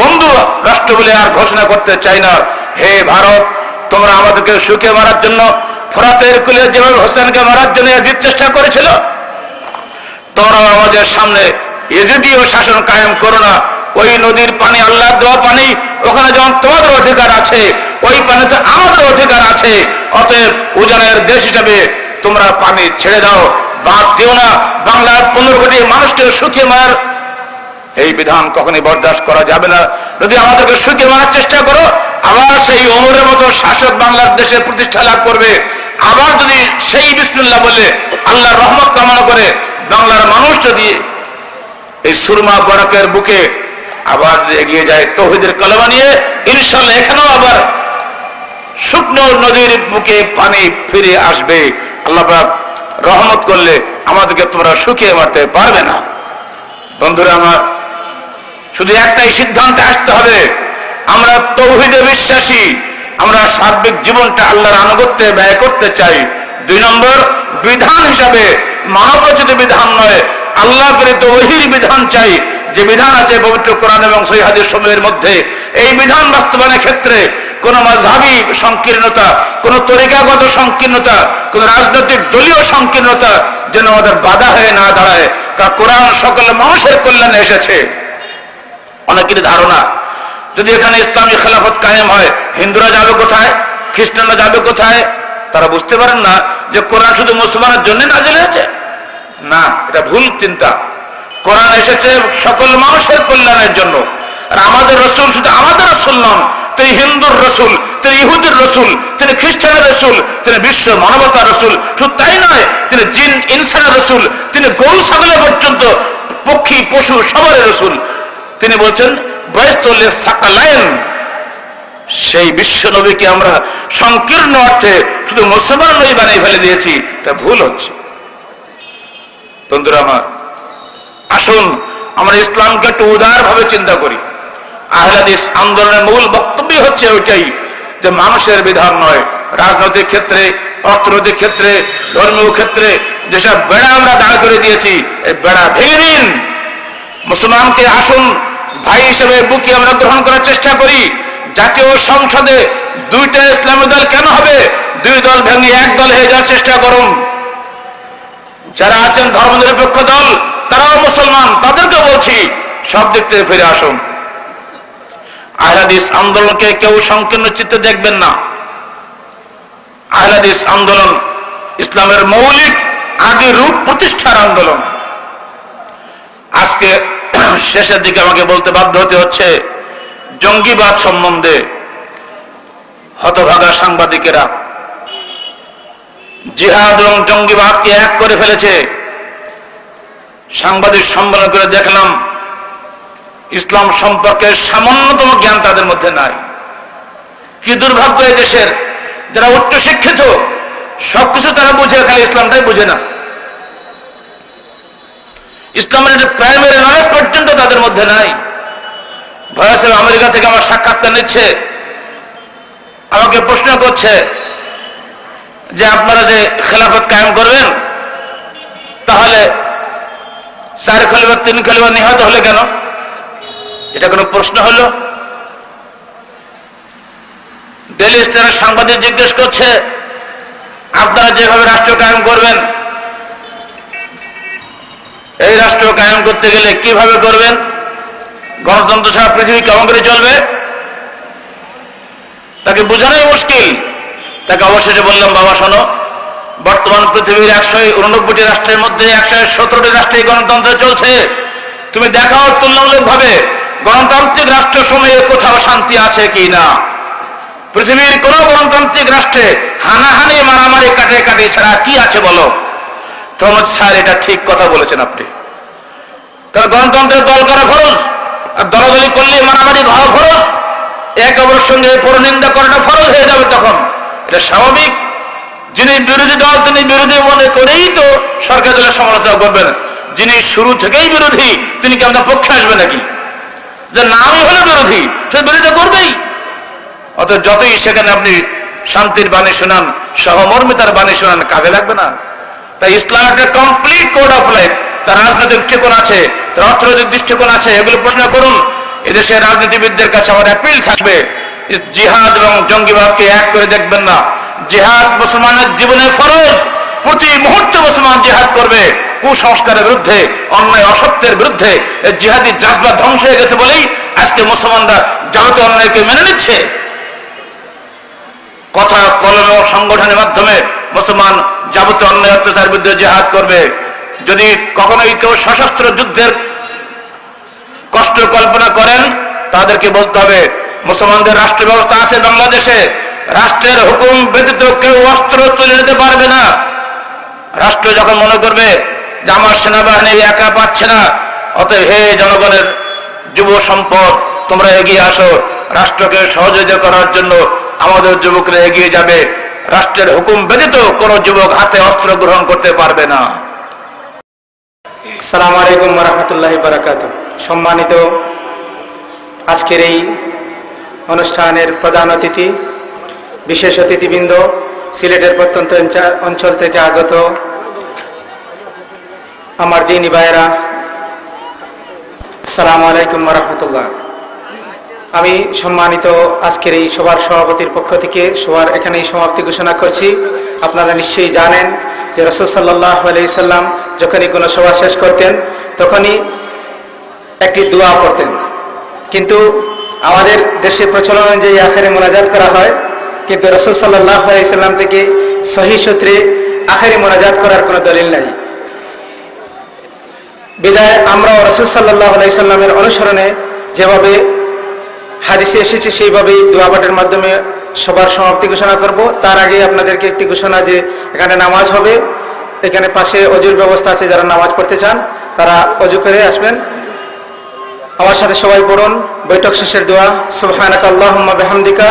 Speaker 1: বন্ধু রাষ্ট্র বলে আর ঘোষণা করতে চাই না। হে ভারত, তোমরা আমাদেরকে শুকিয়ে মারার জন্য ফোরাতের কুলে যেভাবে হোসেনকে মারার জন্য এজিদ চেষ্টা করেছিল, তোমরা আমাদের সামনে এজিদীয় শাসন কায়েম করো না। ওই নদীর পানি আল্লাহর দেওয়া পানি, ওখানে যেমন তোমাদের অধিকার আছে, ওই পানিতে আমাদের অধিকার আছে। অতএব উজানের দেশ হিসাবে তোমরা পানি ছেড়ে দাও, বাদ দিও না। বাংলার 15 কোটি মানুষকে শুকিয়ে মারার এই বিধান কখনই বরদাস্ত করা যাবে না। যদি আমাদেরকে শুকিয়ে মারার চেষ্টা করো, আবার সেই ওমরের মতো শাসক বাংলার দেশে প্রতিষ্ঠা লাভ করবে। আবার যদি সেই বিসমিল্লাহ বলে আল্লাহর রহমত কামনা করে বাংলার মানুষ যদি এই সুরমা বরকের বুকে আবার এগিয়ে যায় তৌহিদের কলমা নিয়ে, ইনশাআল্লাহ এখানেও আবার শুকনো নদীর বুকে পানি ফিরে আসবে। আল্লাহ পাক রহমত করলে আমাদেরকে তোমরা শুকিয়ে মারতে পারবে না। বন্ধুরা আমার, শুধু একটাই সিদ্ধান্তে আসতে হবে, আমরা তৌহিদে বিশ্বাসী, আমরা সার্বিক জীবনটা আল্লাহর আনুগত্যে ব্যয় করতে চাই। 2 নম্বর, বিধান হিসাবে মানবরচিত বিধান নয়, আল্লাহ প্রেরিত ওহীর বিধান চাই। যে বিধান আছে পবিত্র কোরআন এবং সহিহ হাদিস সমূহের মধ্যে, এই বিধান বাস্তবায়নের ক্ষেত্রে কোন মাযহাবী সংকীর্ণতা, কোন তরিকাগত সংকীর্ণতা, কোন রাজনৈতিক দলীয় সংকীর্ণতা যেন আমাদের বাধা হয়ে না দাঁড়ায়। কারণ কোরআন সকল মানুষের কল্যাণে এসেছে। অনেকের ধারণা যদি এখানে ইসলামী খেলাফত কায়েম হয়, হিন্দুরা যাবে কোথায়, খ্রিস্টানরা যাবে কোথায়? তারা বুঝতে পারেন না যে কোরআন শুধু মুসলমানের জন্য নাজিল হয়েছে। না, এটা ভুল চিন্তা। কোরআন এসেছে সকল মানুষের কল্যাণের জন্য। আর আমাদের রসুল শুধু আমাদের রসুল নন, তিনি হিন্দুর রসুল, তিনি ইহুদির রসুল, তিনি খ্রিস্টানের রসুল, তিনি বিশ্ব মানবতার রসুল। শুধু তাই নয়, তিনি জিন ইনসানের রসুল, তিনি গরু ছাগলের পর্যন্ত পক্ষী পশু সবার রসুল। তিনি বলছেন বয়স্তলে সাকালায়েন। সেই বিশ্ব নবীকে আমরা সংকীর্ণ অর্থে শুধু মুসলমান নবী বানিয়ে ফেলে দিয়েছি, এটা ভুল হচ্ছে। বন্ধুরা আমার, আসুন আমরা ইসলামকে একটু উদার ভাবে চিন্তা করি। আহলে হাদিস আন্দোলনের মূল বক্তব্য হচ্ছে ওইটাই, যে মানুষের বিধান নয়, রাজনৈতিক ক্ষেত্রে, অর্থনৈতিক ক্ষেত্রে, ধর্মীয় ক্ষেত্রে যেসব বেড়া আমরা দাঁড় করে দিয়েছি, এই বেড়া ভেঙে দিন। মুসলমানকে আসুন ভাই হিসেবে বুকে আমরা গ্রহণ করার চেষ্টা করি। জাতীয় সংসদে 2টা ইসলামী দল কেন হবে? 2 দল ভেঙে 1 দল হয়ে যাওয়ার চেষ্টা করুন। যারা আছেন ধর্মনিরপেক্ষ দল, তারাও মুসলমান, তাদেরকে বলছি সব দিক থেকে ফিরে আসুন। আহলে হাদিস আন্দোলনকে কেউ সংকীর্ণ চিত্তে দেখবেন না। আহলে হাদিস আন্দোলন ইসলামের মৌলিক আদি রূপ প্রতিষ্ঠার আন্দোলন। আজকে শেষের দিকে আমাকে বলতে বাধ্য হতে হচ্ছে জঙ্গিবাদ সম্বন্ধে। হতভাগা সাংবাদিকেরা জিহাদ এবং জঙ্গিবাদকে এক করে ফেলেছে। সাংবাদিক সম্মেলন করে দেখলাম ইসলাম সম্পর্কে সামান্যতম জ্ঞান তাদের মধ্যে নাই। কি দুর্ভাগ্য এই দেশের, যারা উচ্চ শিক্ষিত সবকিছু তারা বুঝে, খালি ইসলামটাই বুঝে না। ইসলামের একটা প্রাইমারি নলেজ পর্যন্ত তাদের মধ্যে নাই। ভয়েস অফ আমেরিকা থেকে আমার সাক্ষাৎকার নিচ্ছে, আমাকে প্রশ্ন করছে যে আপনারা যে খেলাফত কায়েম করবেন, তাহলে 4 খলিফা 3 খলিফা নিহত হলে কেন? এটা কোনো প্রশ্ন হলো? ডেইলি স্টারের সাংবাদিক জিজ্ঞেস করছে আপনারা যেভাবে রাষ্ট্র কায়েম করবেন, এই রাষ্ট্র কায়েম করতে গেলে কিভাবে করবেন? গণতন্ত্র ছাড়া পৃথিবী কেমন করে চলবে? তাকে বোঝানোই মুশকিল। তাকে অবশেষে বললাম, বাবা শোনো, বর্তমান পৃথিবীর 189টি রাষ্ট্রের মধ্যে 117টি রাষ্ট্রে গণতন্ত্র চলছে। তুমি দেখাও তুলনামূলক ভাবে গণতান্ত্রিক রাষ্ট্রসমূহে কোথাও শান্তি আছে কি না। পৃথিবীর কোন গণতান্ত্রিক রাষ্ট্রে হানাহানি মারামারি কাটাকাটি ছাড়া কি আছে বলো? তোমরা স্যার এটা ঠিক কথা বলেছেন আপনি, কারণ গণতন্ত্রের দল করা ফরজ, আর দলাদলি করলে মারামারি হওয়া ফরজ, এক অপরের সঙ্গে পরনিন্দা করাটা ফরজ হয়ে যাবে। তখন এটা স্বাভাবিক। যিনি বিরোধী দল তিনি বিরোধী মনে করেই তো সরকার দলের সমালোচনা করবেন। যিনি শুরু থেকেই বিরোধী তিনি কি আপনার পক্ষে আসবে নাকি? যে নামই হলো বিরোধী, সে বিরোধিতা করবেই। অত যতই সেখানে আপনি শান্তির বাণী শোনান, সহমর্মিতার বাণী শোনান, কাজে লাগবে না। তাই ইসলাম একটা কমপ্লিট কোড অফ লাইফ। তার রাজনৈতিক দৃষ্টিকোণ আছে, তার অর্থনৈতিক দৃষ্টিকোণ আছে, এগুলো প্রশ্ন করুন। এদেশের রাজনীতিবিদদের কাছে আমার অ্যাপিল থাকবে, জিহাদ এবং জঙ্গিবাদকে এক করে দেখবেন না। জিহাদ মুসলমানের জীবনে ফরজ। প্রতি মুহূর্তে মুসলমান জিহাদ করবে কুসংস্কারের বিরুদ্ধে, অন্যায় অসত্যের বিরুদ্ধে। জিহাদি জাজবা ধ্বংস হয়ে গেছে বলেই আজকে মুসলমানরা যাবতীয় অন্যায়কে মেনে নিচ্ছে। কথা কলম ও সংগঠনের মাধ্যমে মুসলমান যাবতীয় অন্যায় অত্যাচার বিরুদ্ধে জিহাদ করবে। যদি কখনোই কেউ সশস্ত্র যুদ্ধের কষ্ট কল্পনা করেন, তাদেরকে বলতে হবে মুসলমানদের রাষ্ট্র ব্যবস্থা আছে বাংলাদেশে, রাষ্ট্রের হুকুম ব্যতীত কেউ অস্ত্র তুলে নিতে পারবে না। রাষ্ট্র যখন মনে করবে যে আমার সেনাবাহিনী একা পাচ্ছে না, অতএব হে জনগণের যুব সম্পদ তোমরা এগিয়ে আসো, রাষ্ট্রকে সহযোগিতা করার জন্য আমাদের যুবকরা এগিয়ে যাবে। রাষ্ট্রের হুকুম ব্যতীত কোন যুবক হাতে অস্ত্র গ্রহণ করতে পারবে না।
Speaker 2: আসসালামু আলাইকুম ওয়া রাহমাতুল্লাহি ওয়া বারাকাতুহু। সম্মানিত আজকের এই অনুষ্ঠানের প্রধান অতিথি, বিশেষ অতিথিবৃন্দ, সিলেটের প্রত্যন্ত অঞ্চল থেকে আগত আমার দিনী ভাইয়েরা, আসসালামু আলাইকুম ওয়া রাহমাতুল্লাহ। আমি সম্মানিত আজকের এই সভার সভাপতির পক্ষ থেকে সবার এখানেই সমাপ্তি ঘোষণা করছি। আপনারা নিশ্চয়ই জানেন যে রাসূল সাল্লাল্লাহু আলাইহি সাল্লাম যখনই কোনো সভা শেষ করতেন তখনই একটি দোয়া পড়তেন। কিন্তু আমাদের দেশে প্রচলন অনুযায়ী আখেরে মোনাজাত করা হয়, কিন্তু রাসূল সাল্লাল্লাহু আলাইহি সাল্লাম থেকে সহিহ সূত্রে আখেরে মোনাজাত করার কোনো দলিল নাই। বিদায় আমরা রাসূল সাল্লাল্লাহু আলাইহি সাল্লামের অনুসরণে যেভাবে হাদিসে এসেছে সেইভাবেই দোয়া পাঠের মাধ্যমে সবার সমাপ্তি ঘোষণা করব। তার আগে আপনাদেরকে একটি ঘোষণা যে এখানে নামাজ হবে, এখানে পাশে অজুর ব্যবস্থা আছে, যারা নামাজ পড়তে চান তারা অজু করে আসবেন। আমার সাথে সবাই পড়ুন বৈঠক শেষের দোয়া, সুবহানাকা আল্লাহুম্মা বিহামদিকা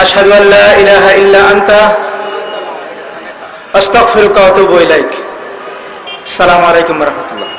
Speaker 2: আশহাদু আল্লা ইলাহা ইল্লা আনতা আস্তাগফিরুকা ওয়া আতুবু ইলাইক। আসসালামু আলাইকুম ওয়া রাহমাতুল্লাহ।